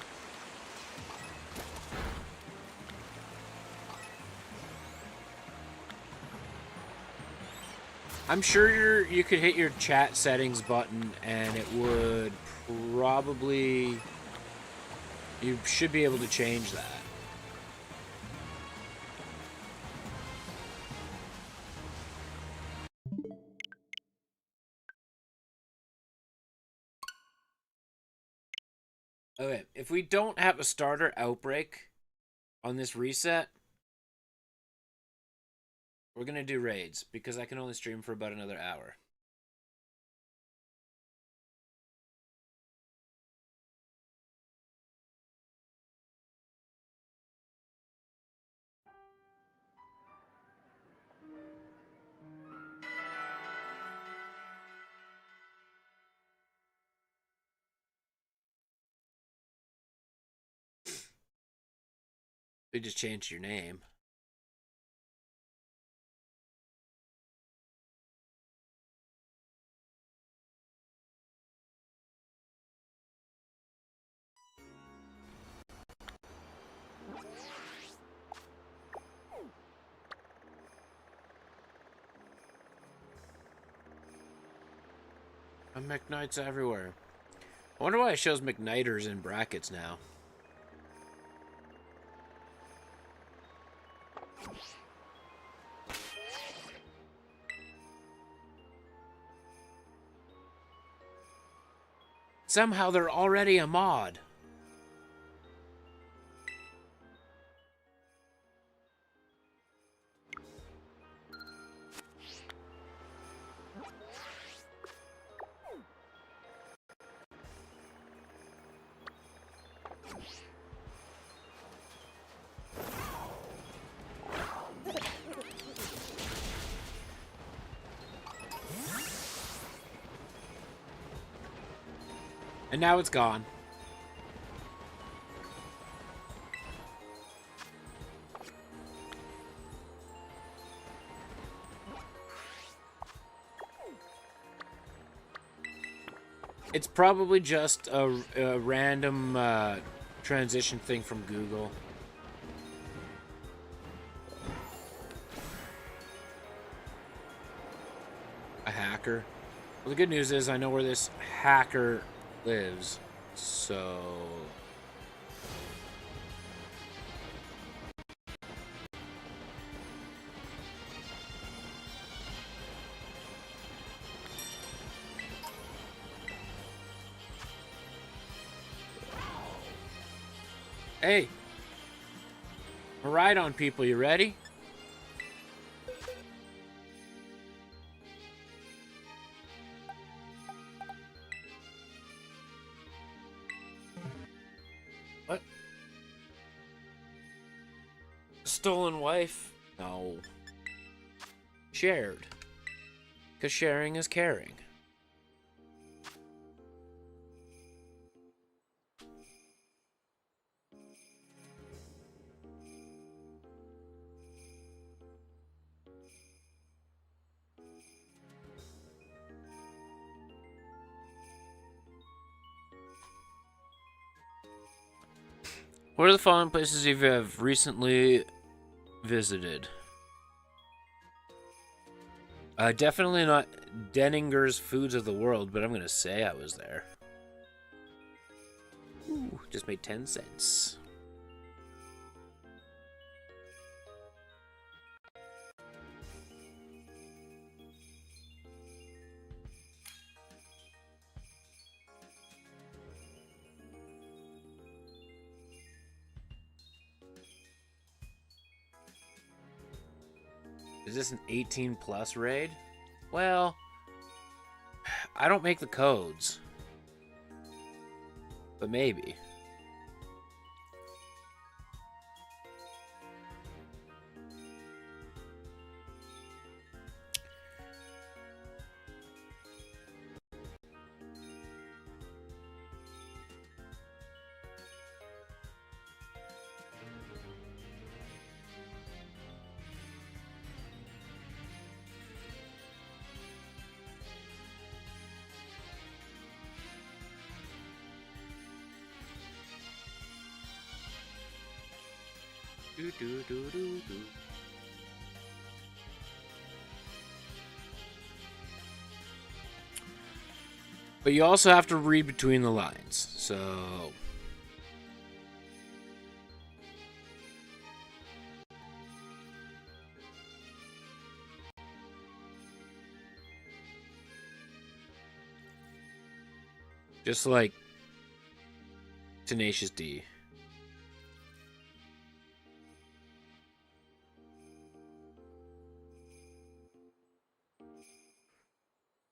I'm sure you could hit your chat settings button and it would probably... You should be able to change that. Okay, if we don't have a starter outbreak on this reset, we're going to do raids, because I can only stream for about another hour. We just changed your name. McKnights everywhere. I wonder why it shows McKnighters in brackets now. Somehow they're already a mod. And now it's gone. It's probably just a random transition thing from Google. A hacker. Well, the good news is I know where this hacker lives, so... Hey! Ride on people, you ready? What? Stolen wife? No. Shared. Because sharing is caring. What are the following places you have recently visited? Definitely not Denninger's Foods of the World, but I'm going to say I was there. Ooh, just made 10 cents. Is this an 18 plus raid? Well, I don't make the codes. But maybe. Do, do, do, do, do. But you also have to read between the lines, so... Just like Tenacious D.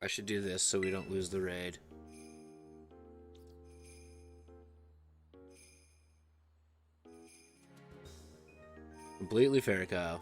I should do this so we don't lose the raid. Completely fair, Kyle.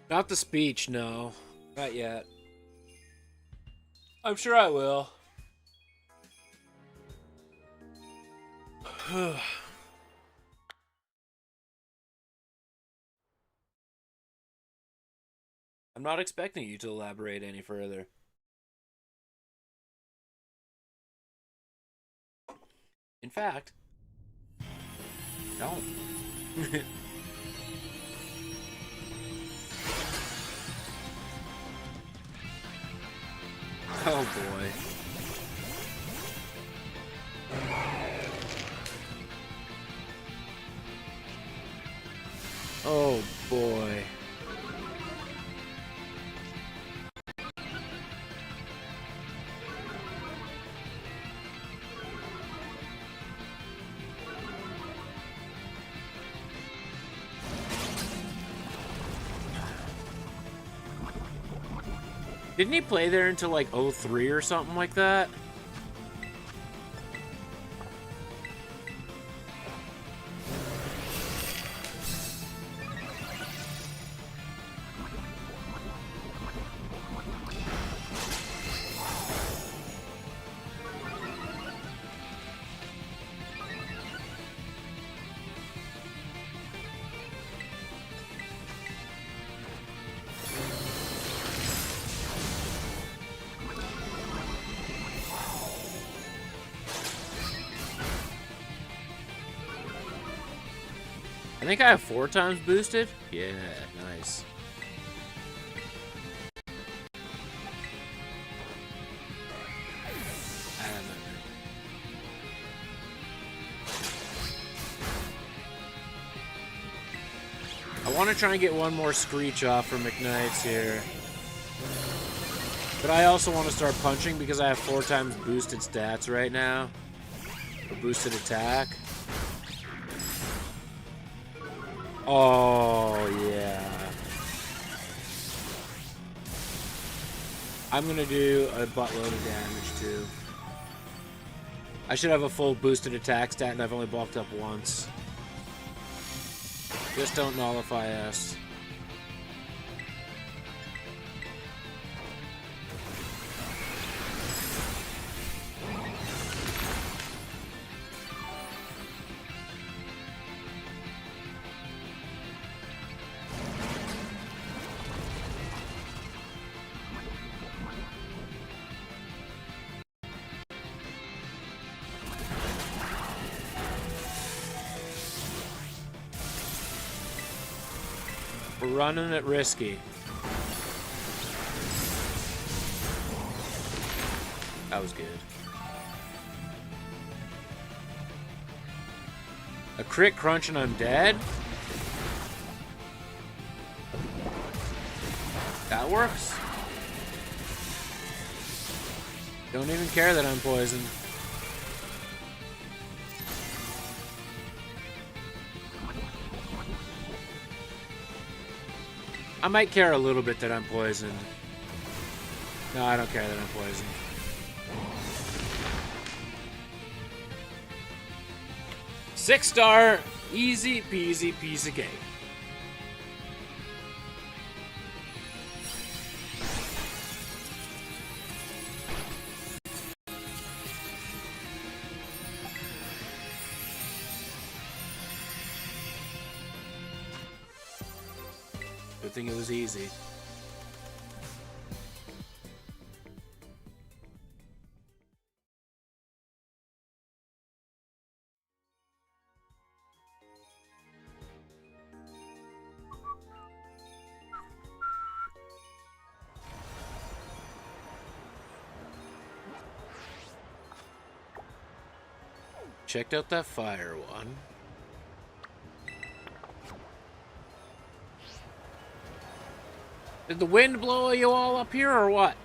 Not the speech, no. Not yet. I'm sure I will. I'm not expecting you to elaborate any further. In fact, don't. Oh boy. Oh boy. Didn't he play there until like '03 or something like that? I think I have 4 times boosted. Yeah, nice. I want to try and get one more Screech off for McKnights here. But I also want to start punching because I have 4 times boosted stats right now. Or boosted attack. Oh, yeah. I'm going to do a buttload of damage, too. I should have a full boosted attack stat, and I've only blocked up once. Just don't nullify us. We're running it risky. That was good. A crit crunch and I'm dead? That works. Don't even care that I'm poisoned. I might care a little bit that I'm poisoned. No, I don't care that I'm poisoned. Six-star, easy peasy piece of cake. Good thing it was easy. Checked out that fire one. Did the wind blow you all up here or what?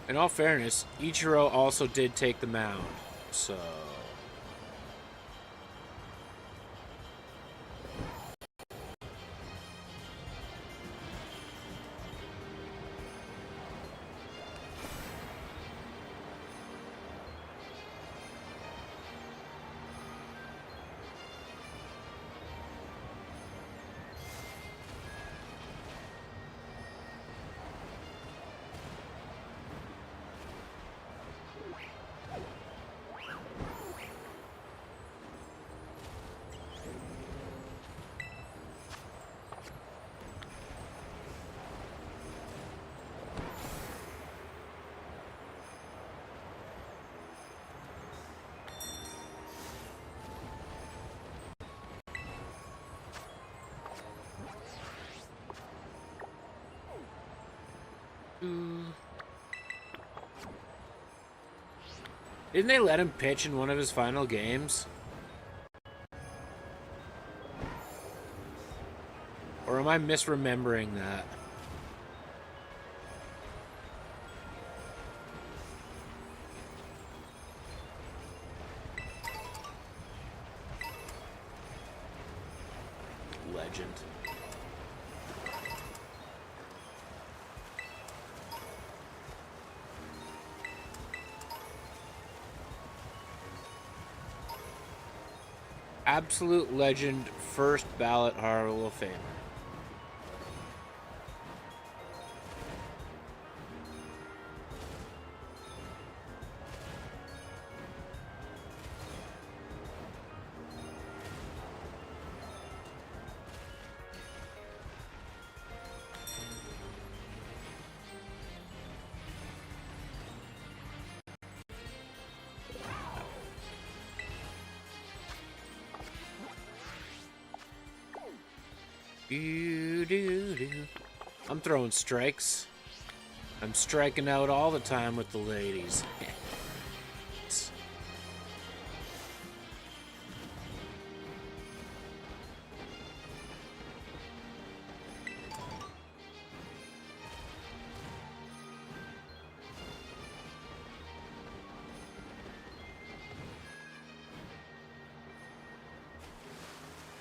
In all fairness, Ichiro also did take the mound, so... Didn't they let him pitch in one of his final games? Or am I misremembering that? legend. Absolute legend, first ballot Hall of Famer. I'm throwing strikes. I'm striking out all the time with the ladies.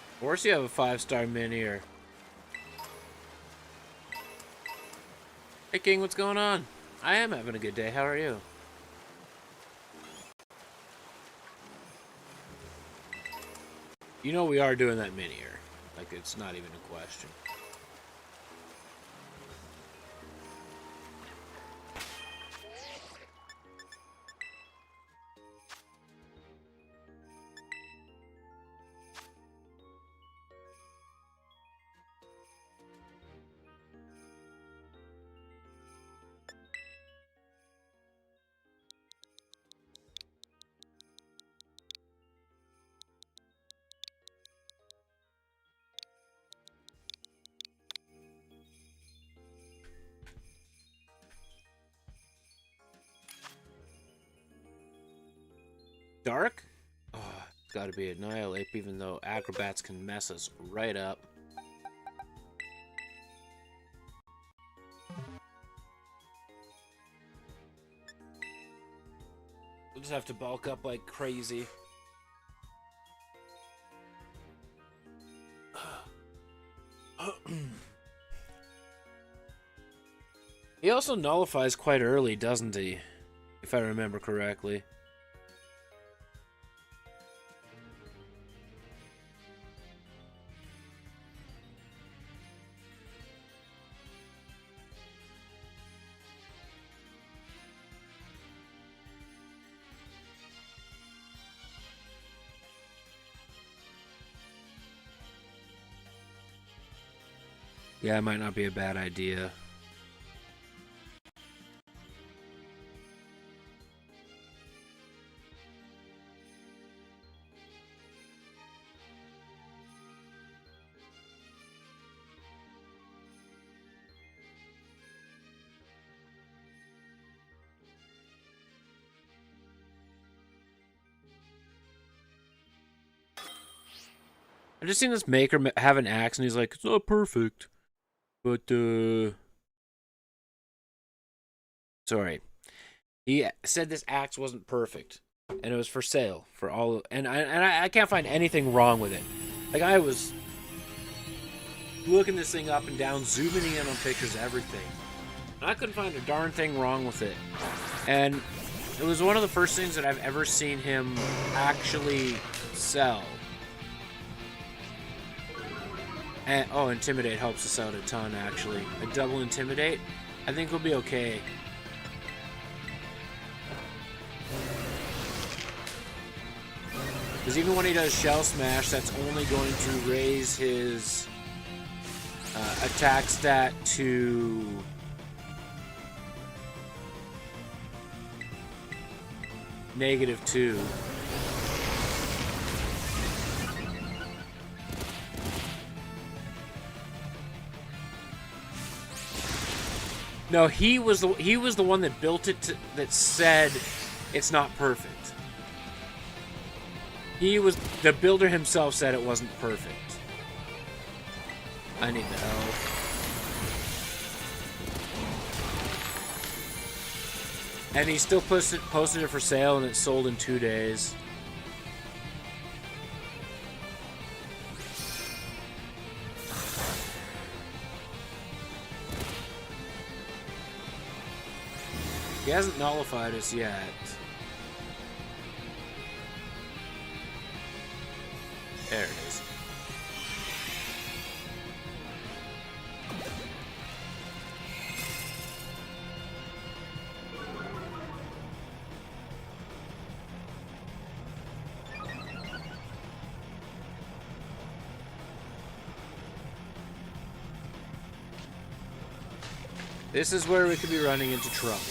Of course you have a 5-star mini-er. Hey King, what's going on? I am having a good day. How are you? You know we are doing that mini-er. Like, it's not even a question. Dark? Oh, it's gotta be Annihilate, even though Acrobats can mess us right up. We'll just have to bulk up like crazy. He also nullifies quite early, doesn't he? If I remember correctly. Yeah, it might not be a bad idea. I just seen this maker have an axe, and he's like, it's not perfect. But, sorry. He said this axe wasn't perfect, and it was for sale for all. And I can't find anything wrong with it. Like, I was looking this thing up and down, zooming in on pictures, everything. And I couldn't find a darn thing wrong with it. And it was one of the first things that I've ever seen him actually sell. And, oh, Intimidate helps us out a ton, actually. A double Intimidate, I think we'll be okay. Because even when he does Shell Smash, that's only going to raise his attack stat to -2. No, he was the one that built it that said it's not perfect. The builder himself said it wasn't perfect. I need the help. And he still posted it for sale, and it sold in 2 days. He hasn't nullified us yet. There it is. This is where we could be running into trouble.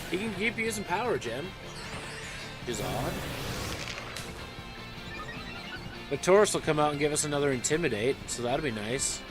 He can keep using Power Gem, which is odd. But Taurus will come out and give us another Intimidate, so that'll be nice.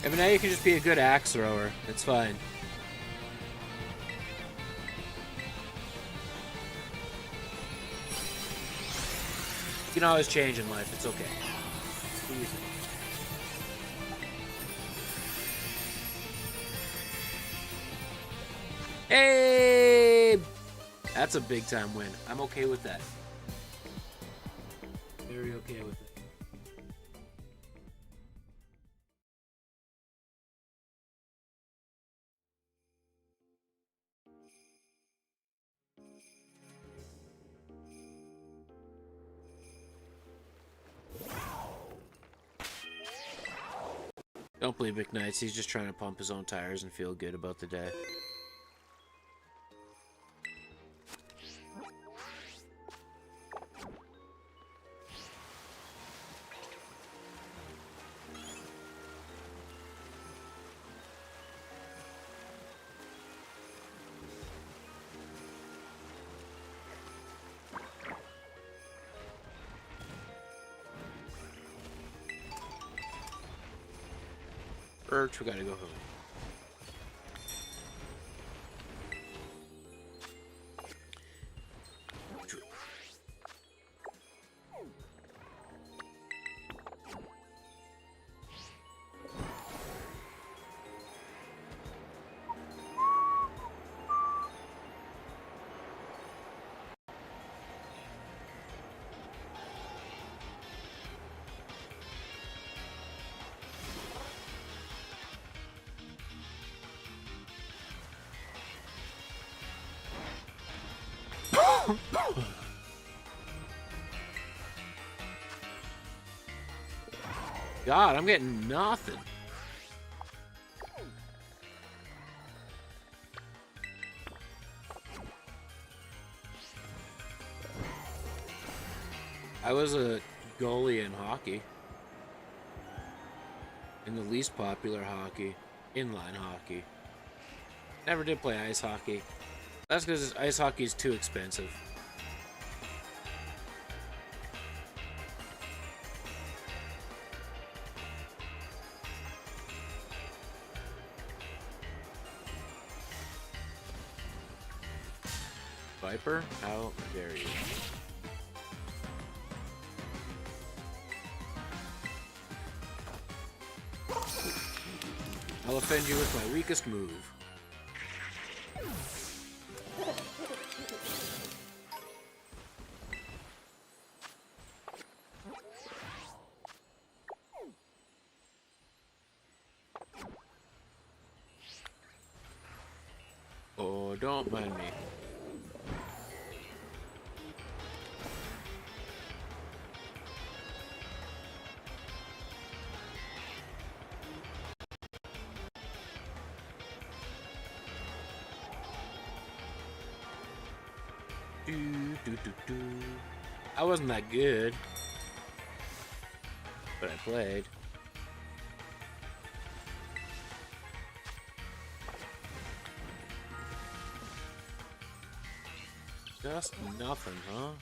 I mean, now you can just be a good axe thrower. It's fine. You can always change in life. It's okay. Easy. Hey! That's a big time win. I'm okay with that. Very okay with it. Don't believe McKnights. He's just trying to pump his own tires and feel good about the day. We gotta go home. God, I'm getting nothing. I was a goalie in hockey. In the least popular hockey. Inline hockey. Never did play ice hockey. That's because ice hockey is too expensive. Viper, how dare you? I'll offend you with my weakest move. Oh, don't mind me. I wasn't that good, but I played. Just nothing, huh?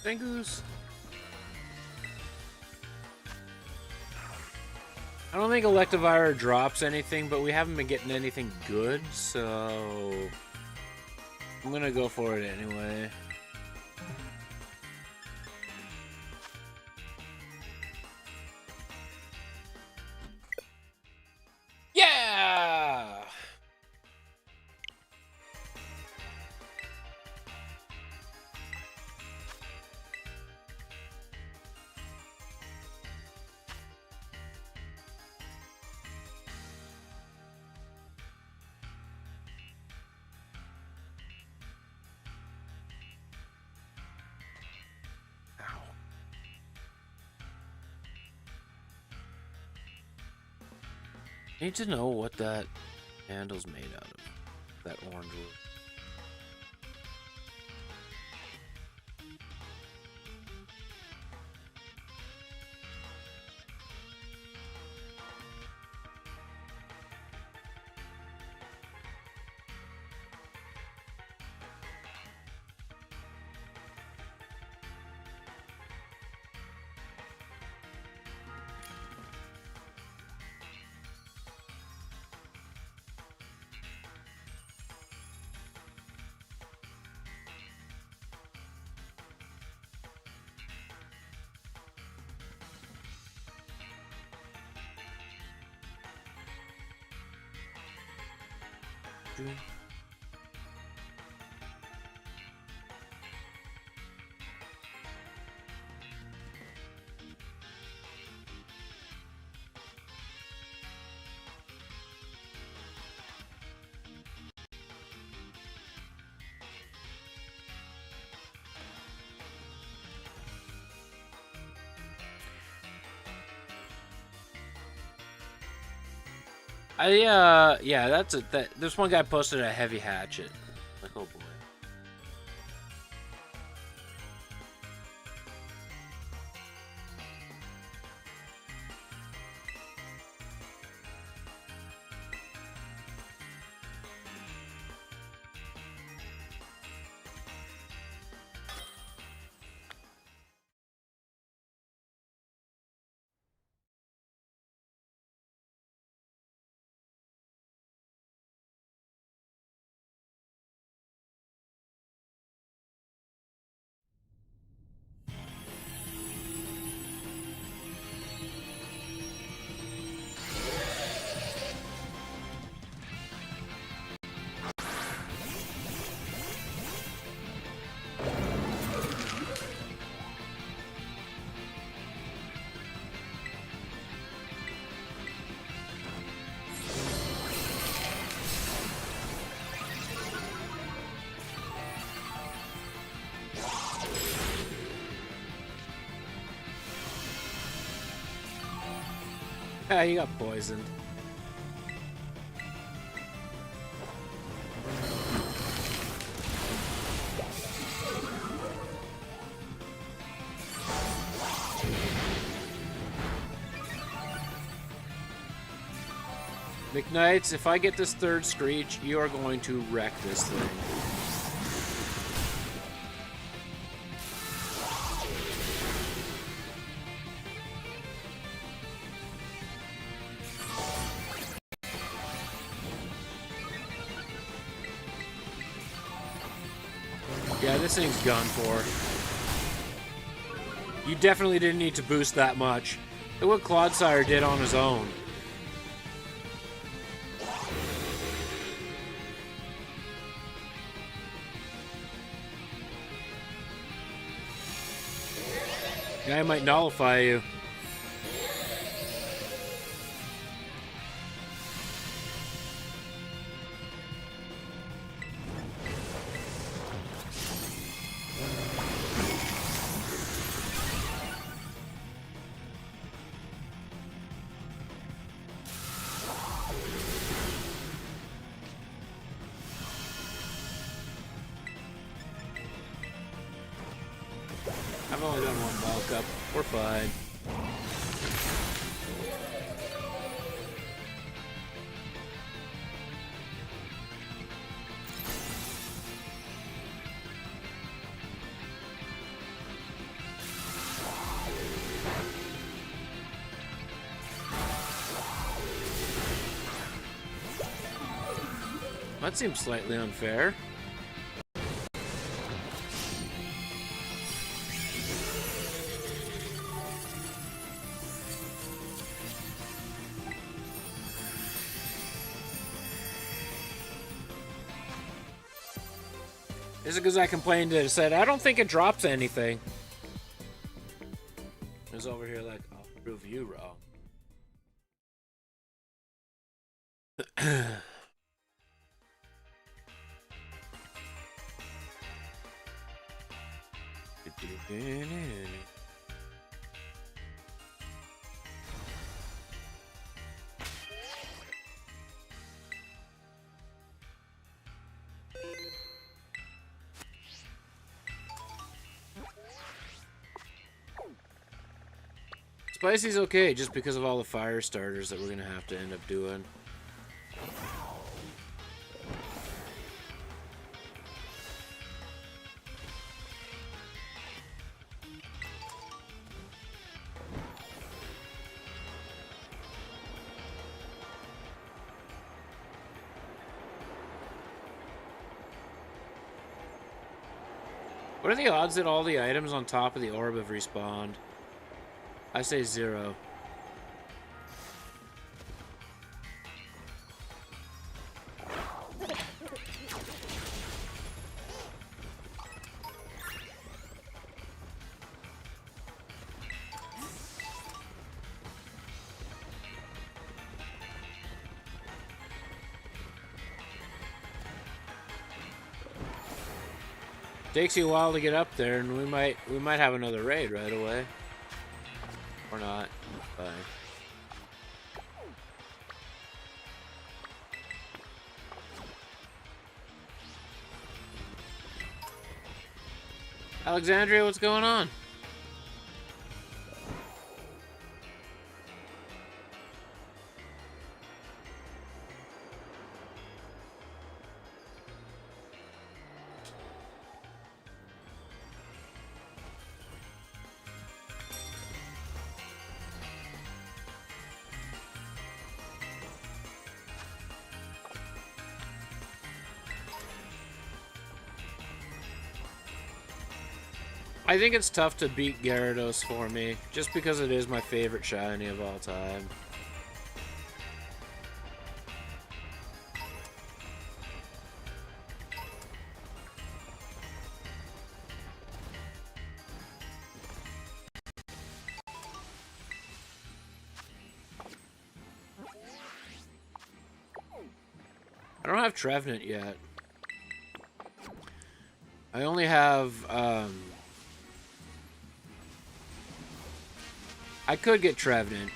Thanks. I don't think Electivire drops anything, but we haven't been getting anything good, so I'm gonna go for it anyway. Yeah! I need to know what that handle's made out of. That orange wood. Yeah, that's it. This one guy posted a heavy hatchet. Like, oh boy. Yeah, he got poisoned. McKnights, if I get this third Screech, you are going to wreck this thing. Yeah, this thing's gone for. You definitely didn't need to boost that much. Look what Clodsire did on his own. Guy might nullify you. I've only done one bulk up. We're fine. That seems slightly unfair. Is it because I complained and said, I don't think it drops anything? It was over here like, I'll prove you wrong. Spicy's okay, just because of all the fire starters that we're gonna have to end up doing. What are the odds that all the items on top of the orb have respawned? I say 0. Takes you a while to get up there, and we might have another raid right away. Or not. Fine. Alexandria, what's going on? I think it's tough to beat Gyarados for me, just because it is my favorite shiny of all time. I don't have Trevenant yet. I only have, I could get Trevenant,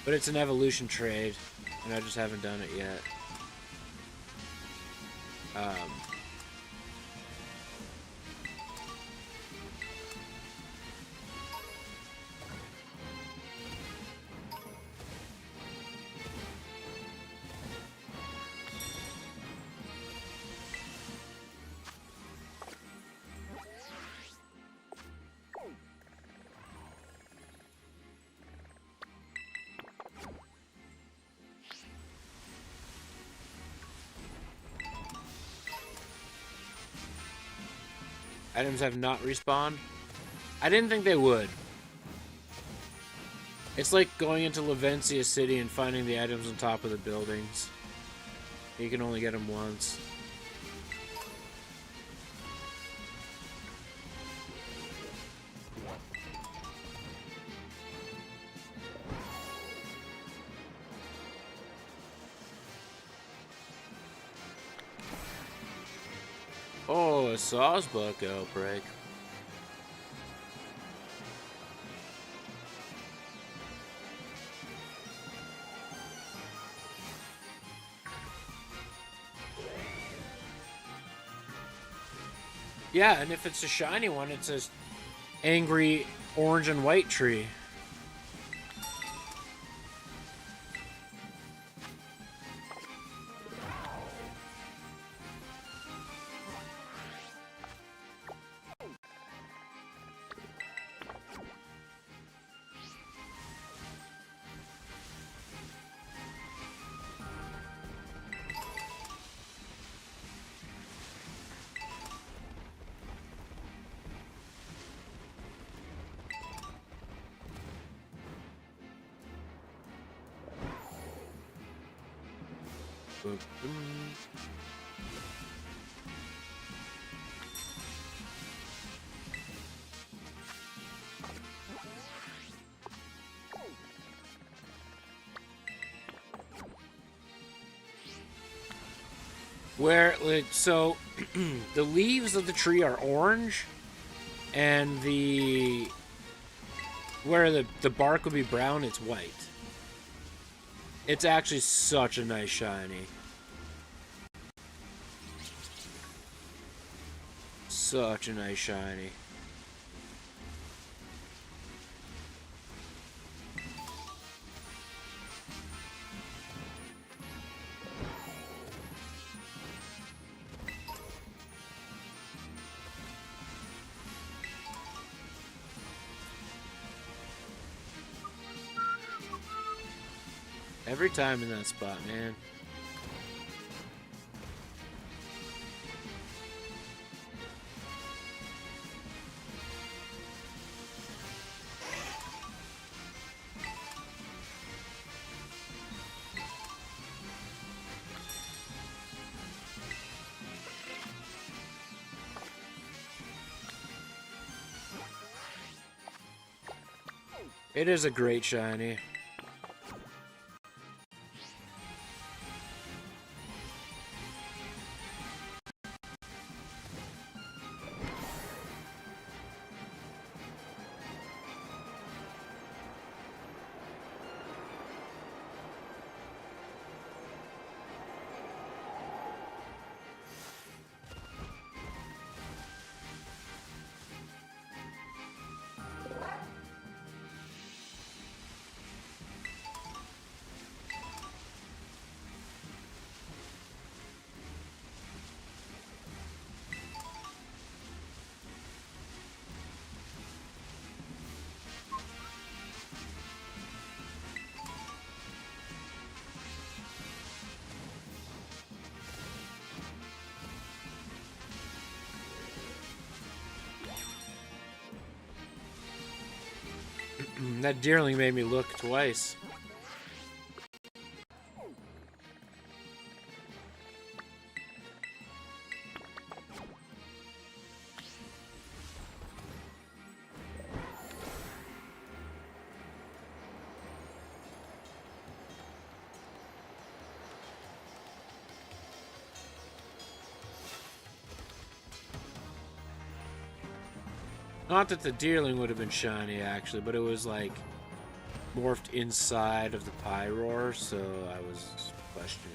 but it's an evolution trade, and I just haven't done it yet. Items have not respawned. I didn't think they would. It's like going into Lavencia City and finding the items on top of the buildings. You can only get them once. Sawsbuck outbreak. Yeah, and if it's a shiny one, it's a angry orange and white tree. Where, so, the leaves of the tree are orange, and where the bark would be brown, it's white. It's actually such a nice shiny. Such a nice shiny. Every time in that spot, man. It is a great shiny. That deerling made me look twice. Not that the deerling would have been shiny, actually, but it was, like, morphed inside of the Pyroar, so I was questioning.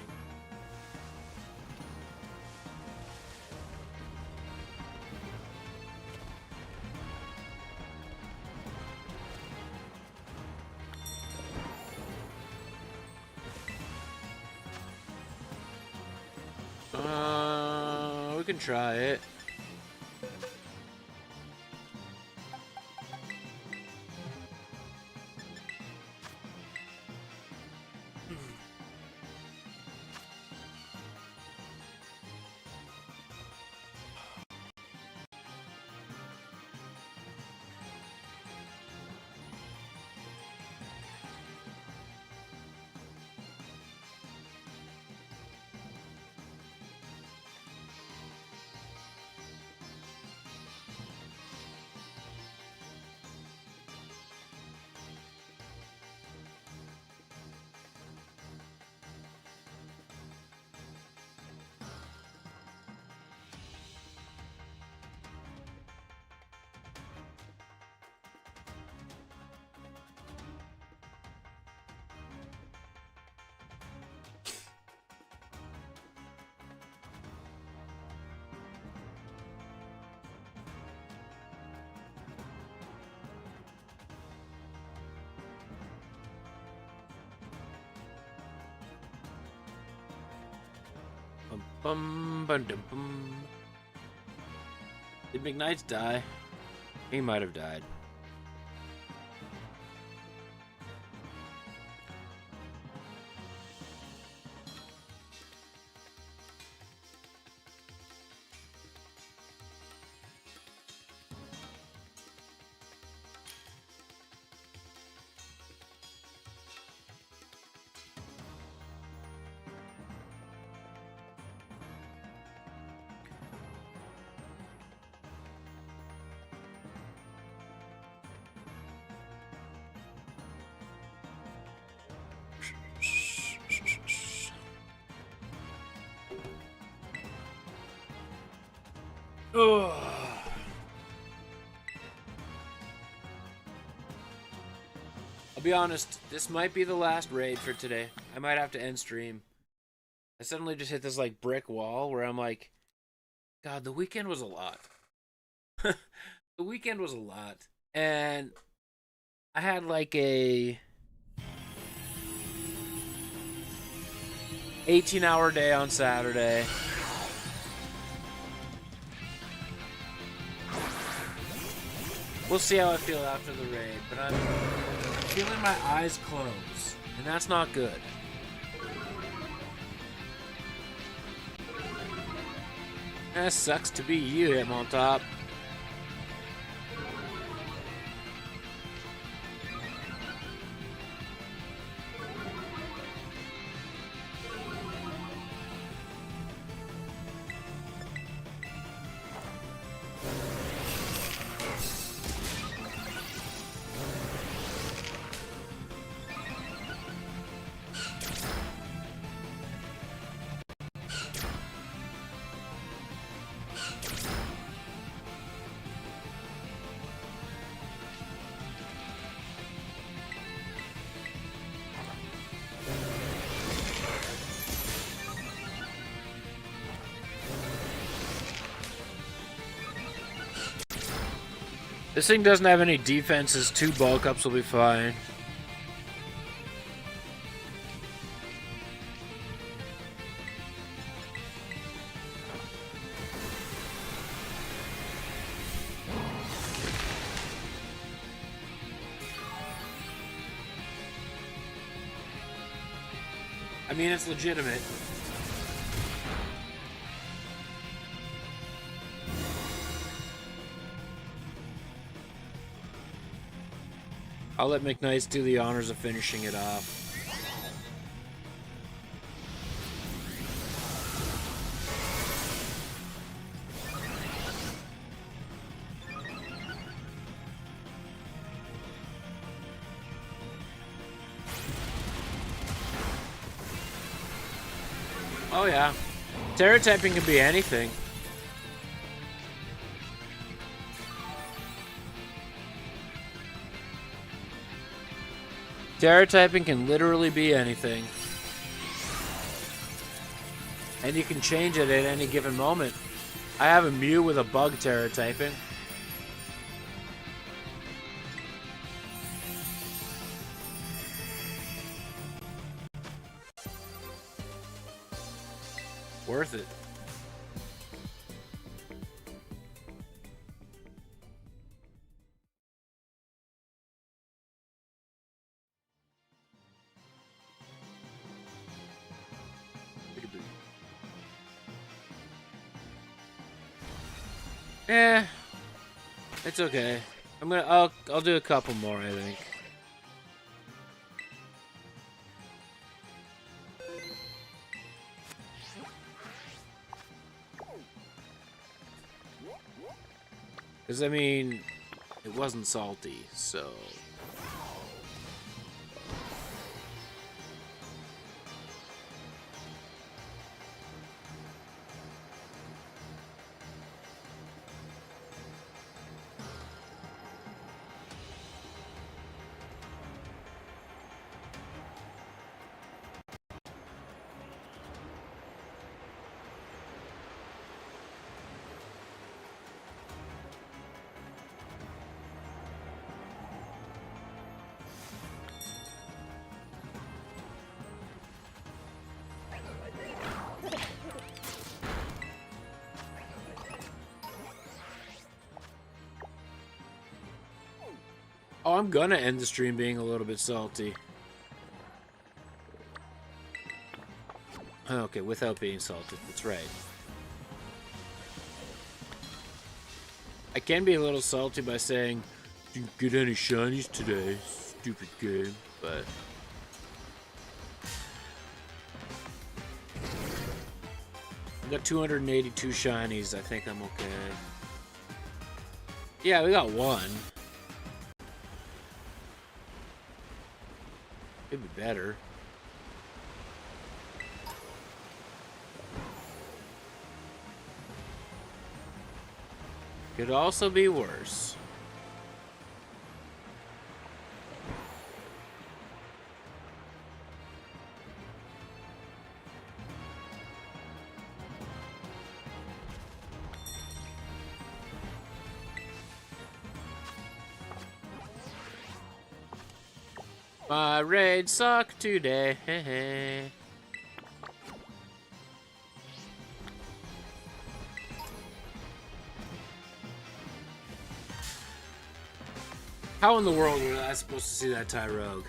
We can try it. Bum, bum, dum, bum. Did McKnights die? He might have died. Ugh. I'll be honest, this might be the last raid for today. I might have to end stream. I suddenly just hit this like brick wall where I'm like, God, the weekend was a lot. The weekend was a lot. And I had like a 18-hour day on Saturday. We'll see how I feel after the raid, but I'm feeling my eyes close, and that's not good. That sucks to be you, Hitmontop. This thing doesn't have any defenses. 2 bulk ups will be fine. I mean, it's legitimate. I'll let McKnights do the honors of finishing it off. Oh yeah. Terra typing can be anything. Terra typing can literally be anything. And you can change it at any given moment. I have a Mew with a bug Terra typing. Worth it. Eh, it's okay. I'll do a couple more, I think. Because, I mean, it wasn't salty, so... Oh, I'm gonna end the stream being a little bit salty. Okay, without being salted. That's right. I can be a little salty by saying, didn't get any shinies today. Stupid game, but... I got 282 shinies. I think I'm okay. Yeah, we got one. Could be better. Could also be worse. My raid sucked today. How in the world was I supposed to see that Tyrogue?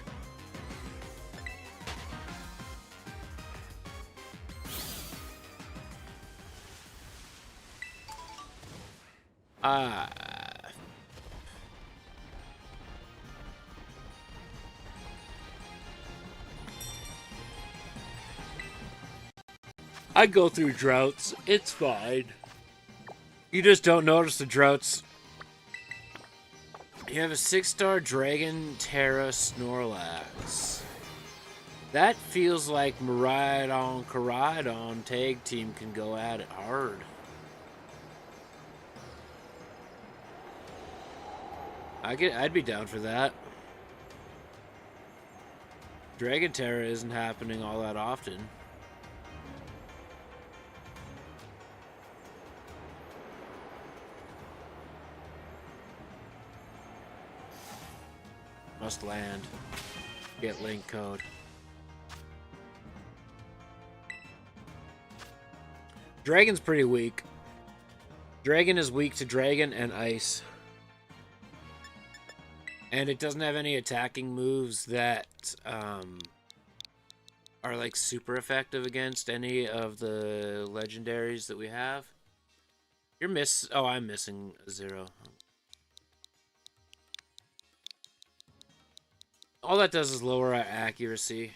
I go through droughts. It's fine. You just don't notice the droughts. You have a 6-star Dragon Terra Snorlax. That feels like Miraidon Koraidon tag team can go at it hard. I'd be down for that. Dragon Terra isn't happening all that often. Must land. Get link code. Dragon's pretty weak. Dragon is weak to dragon and ice. And it doesn't have any attacking moves that are like super effective against any of the legendaries that we have. Oh, I'm missing a 0. All that does is lower our accuracy.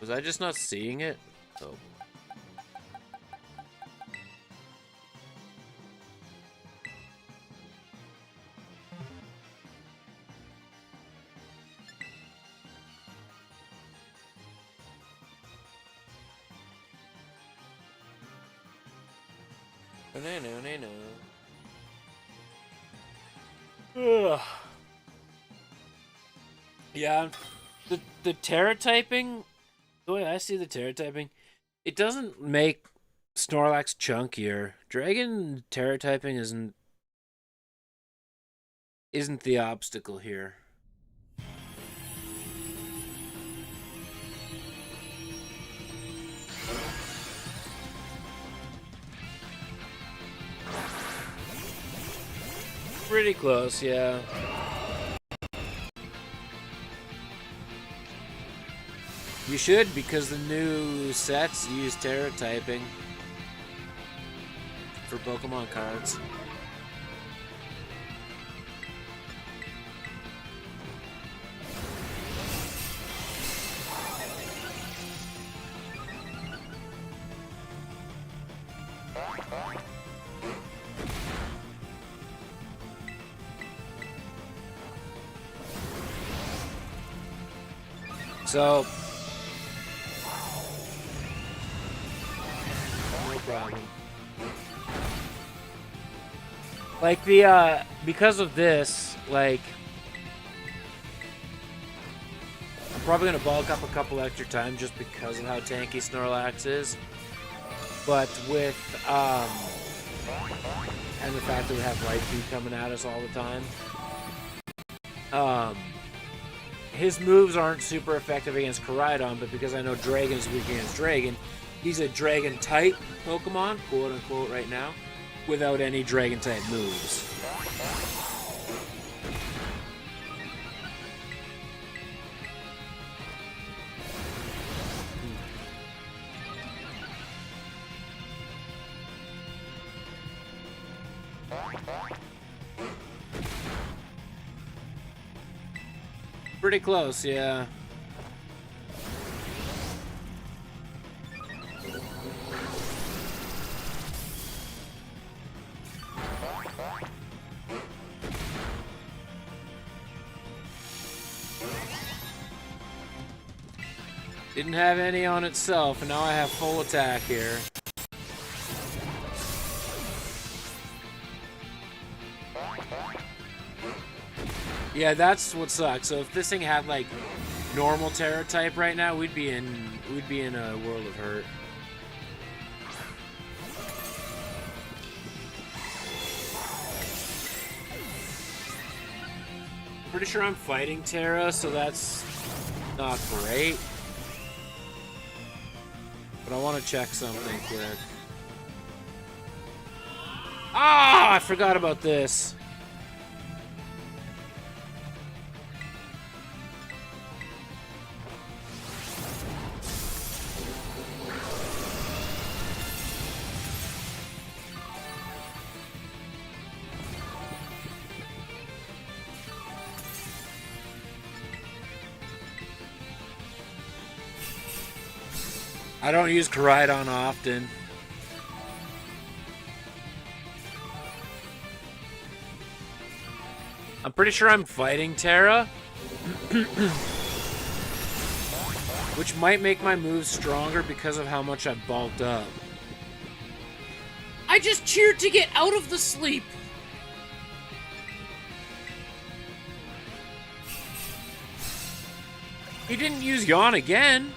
Was I just not seeing it? Oh. Ugh. Yeah, the Terra typing. The way I see the Terra typing, it doesn't make Snorlax chunkier. Dragon Terra typing isn't the obstacle here. Pretty close, yeah. You should, because the new sets use Terra typing for Pokemon cards. So, no problem. Like the because of this, like I'm probably gonna bulk up a couple extra times just because of how tanky Snorlax is. But with and the fact that we have Raikou coming at us all the time, his moves aren't super effective against Koraidon, but because I know Dragon's weak against Dragon, he's a Dragon-type Pokemon, quote-unquote, right now, without any Dragon-type moves. Pretty close, yeah. Didn't have any on itself, and now I have full attack here. Yeah, that's what sucks. So if this thing had like normal Terra type right now, we'd be in a world of hurt. Pretty sure I'm fighting Terra, so that's not great. But I want to check something quick. Ah, I forgot about this. I don't use Koraidon often. I'm pretty sure I'm fighting Terra. Which might make my moves stronger because of how much I've bulked up. I just cheered to get out of the sleep! He didn't use Yawn again.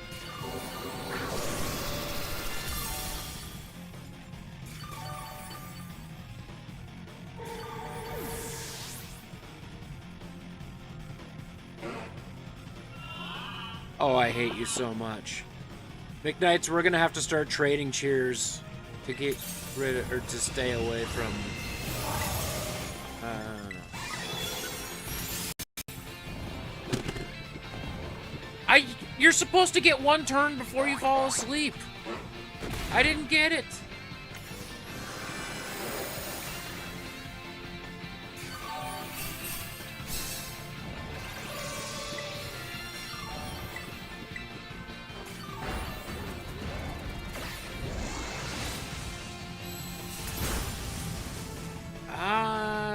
Oh, I hate you so much. McKnights, we're gonna have to start trading cheers to get rid of, or to stay away from... You're supposed to get one turn before you fall asleep. I didn't get it.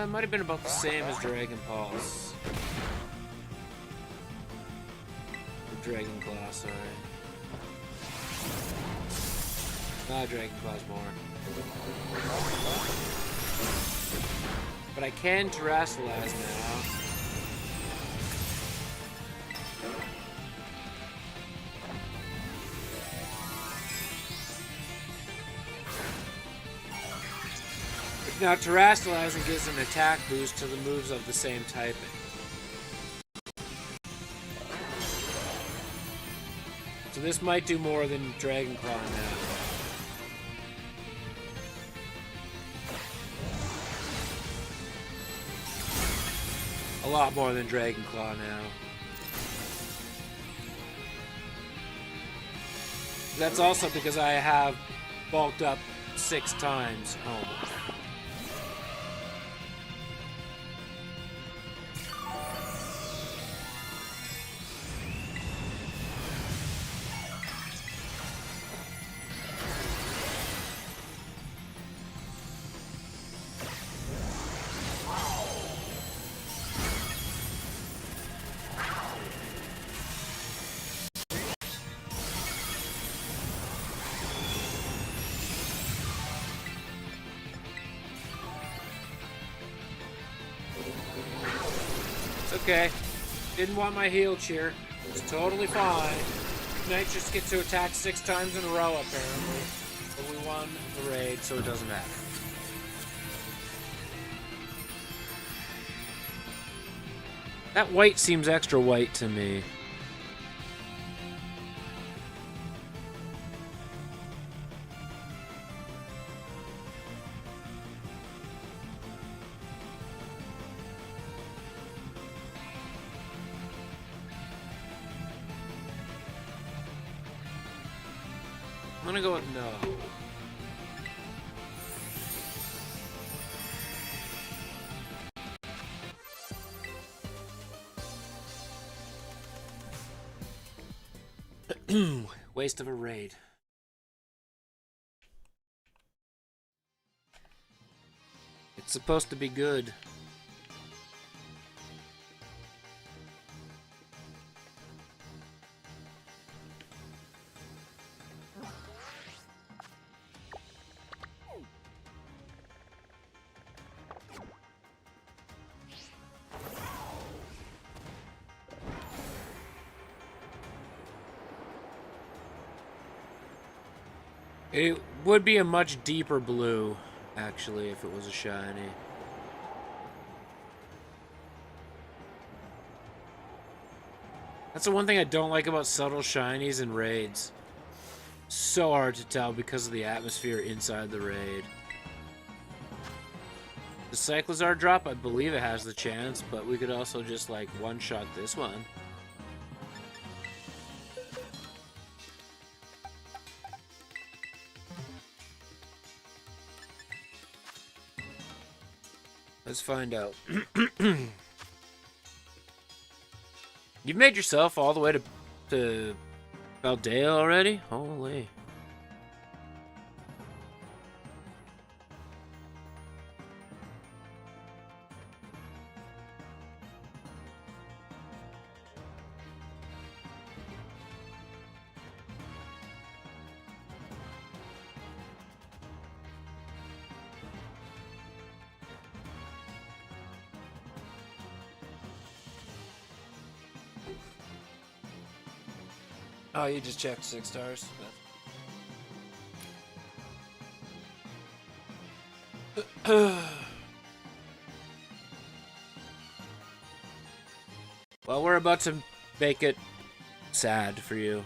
Might have been about the same as Dragon Pulse. Or Dragon Claw, sorry. Dragon Claw's more. But I can Terrasilize now. Now, Terrastalizing gives an attack boost to the moves of the same typing. So this might do more than Dragon Claw now. A lot more than Dragon Claw now. That's also because I have bulked up 6 times home. okay. Didn't want my heal cheer. It's totally fine. Knights just get to attack 6 times in a row, apparently. But we won the raid, so it doesn't matter. That white seems extra white to me. I'm gonna go with no. Waste of a raid. It's supposed to be good. It would be a much deeper blue, actually, if it was a shiny. That's the one thing I don't like about subtle shinies and raids. So hard to tell because of the atmosphere inside the raid. The Cyclizar drop, I believe it has the chance, but we could also just, like, one-shot this one. Let's find out. You've made yourself all the way to Valdea already? Holy. Oh, you just checked 6 stars. Well, we're about to make it sad for you.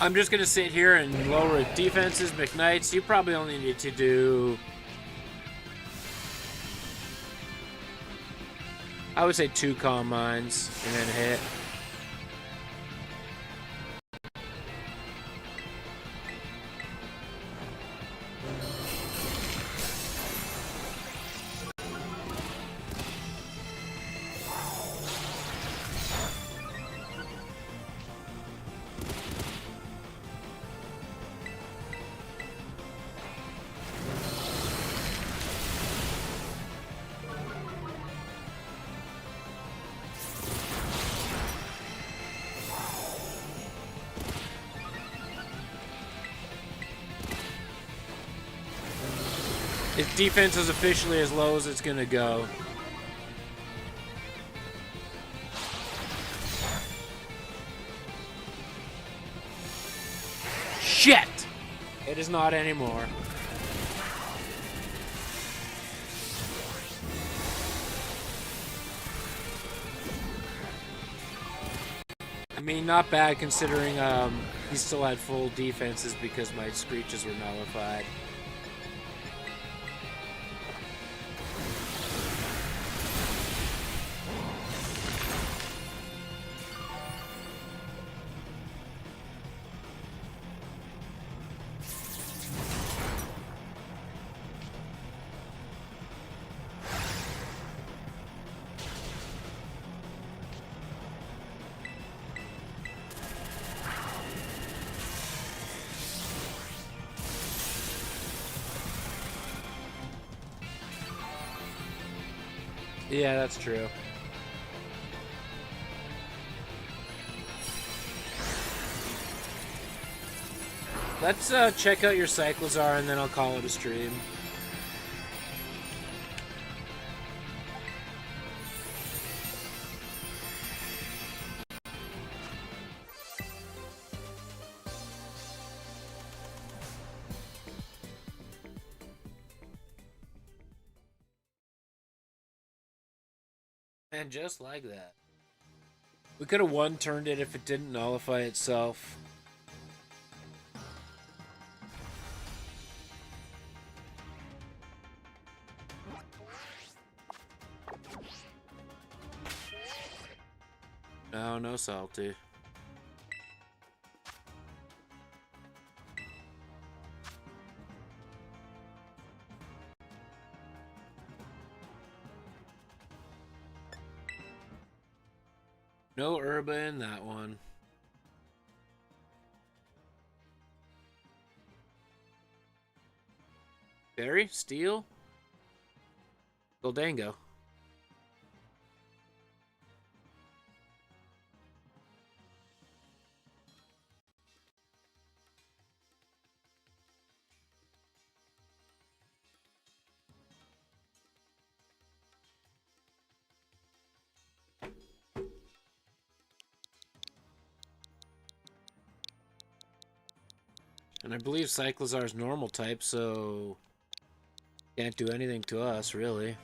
I'm just gonna sit here and lower defenses, McKnights. You probably only need to do, I would say 2 Calm Minds and then hit. His defense is officially as low as it's gonna go. Shit! It is not anymore. I mean, not bad considering he still had full defenses because my screeches were nullified. Yeah, that's true. Let's check out your Cyclizar and then I'll call it a stream. And just like that. We could have one-turned it if it didn't nullify itself. No, no salty. No herba in that one. Berry? Steel? Goldango. And I believe Cyclizar's normal type, so can't do anything to us, really.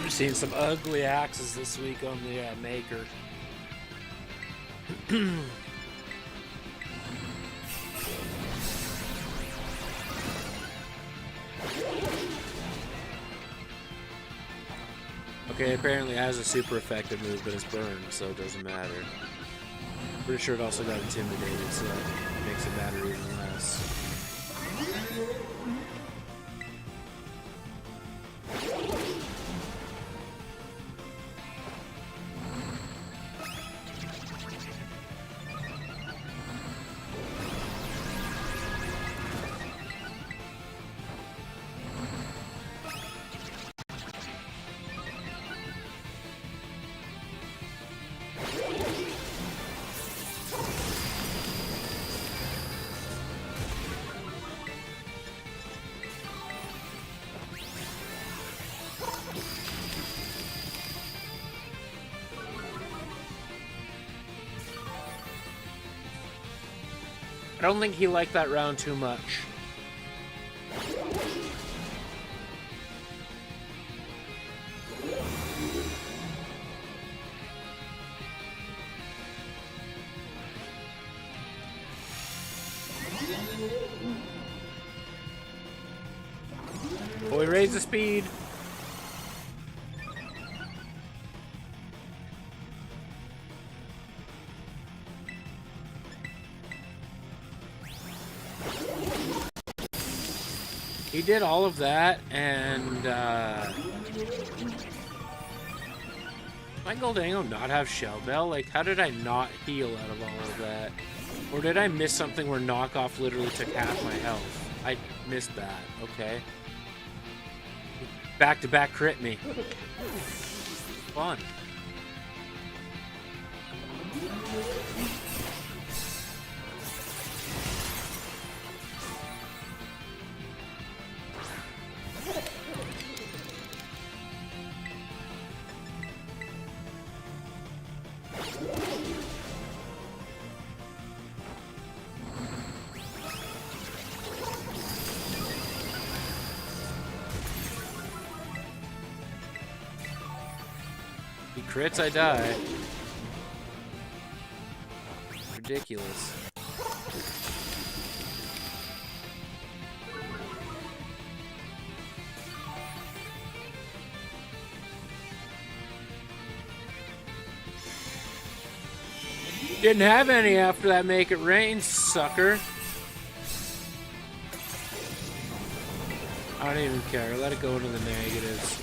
I've seen some ugly axes this week on the Maker. Okay, apparently it has a super effective move, but it's burned, so it doesn't matter. Pretty sure it also got intimidated, so it makes it matter even less. I don't think he liked that round too much. Boy, raise the speed. He did all of that, and my Goldango not have Shell Bell? Like, how did I not heal out of all of that? Or did I miss something where knockoff literally took half my health? I missed that. Okay. Back-to-back crit me. Fun. He crits, I die. Ridiculous. Didn't have any after that Make It Rain, sucker. I don't even care. Let it go into the negatives.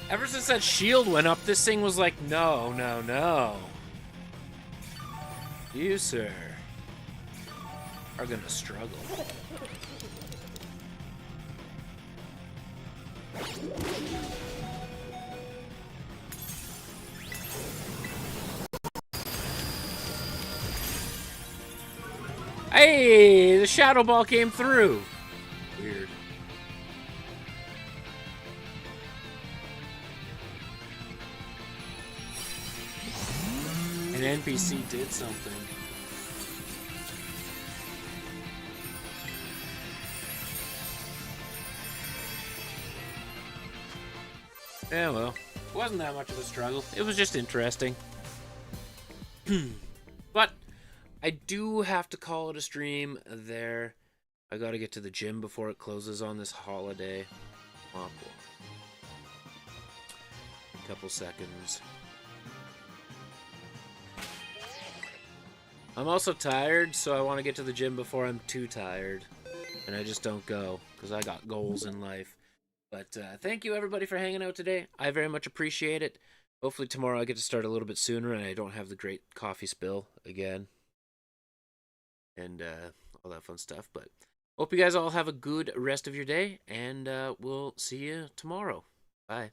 Ever since that shield went up, this thing was like, no, no, no. You, sir, are gonna struggle. Hey, the Shadow Ball came through. Weird. An NPC did something. Yeah, well, it wasn't that much of a struggle. It was just interesting. But I do have to call it a stream there. I gotta get to the gym before it closes on this holiday. Oh, boy. A couple seconds. I'm also tired, so I want to get to the gym before I'm too tired. And I just don't go, because I got goals in life. But thank you, everybody, for hanging out today. I very much appreciate it. Hopefully tomorrow I get to start a little bit sooner and I don't have the great coffee spill again. And all that fun stuff. But hope you guys all have a good rest of your day, and we'll see you tomorrow. Bye.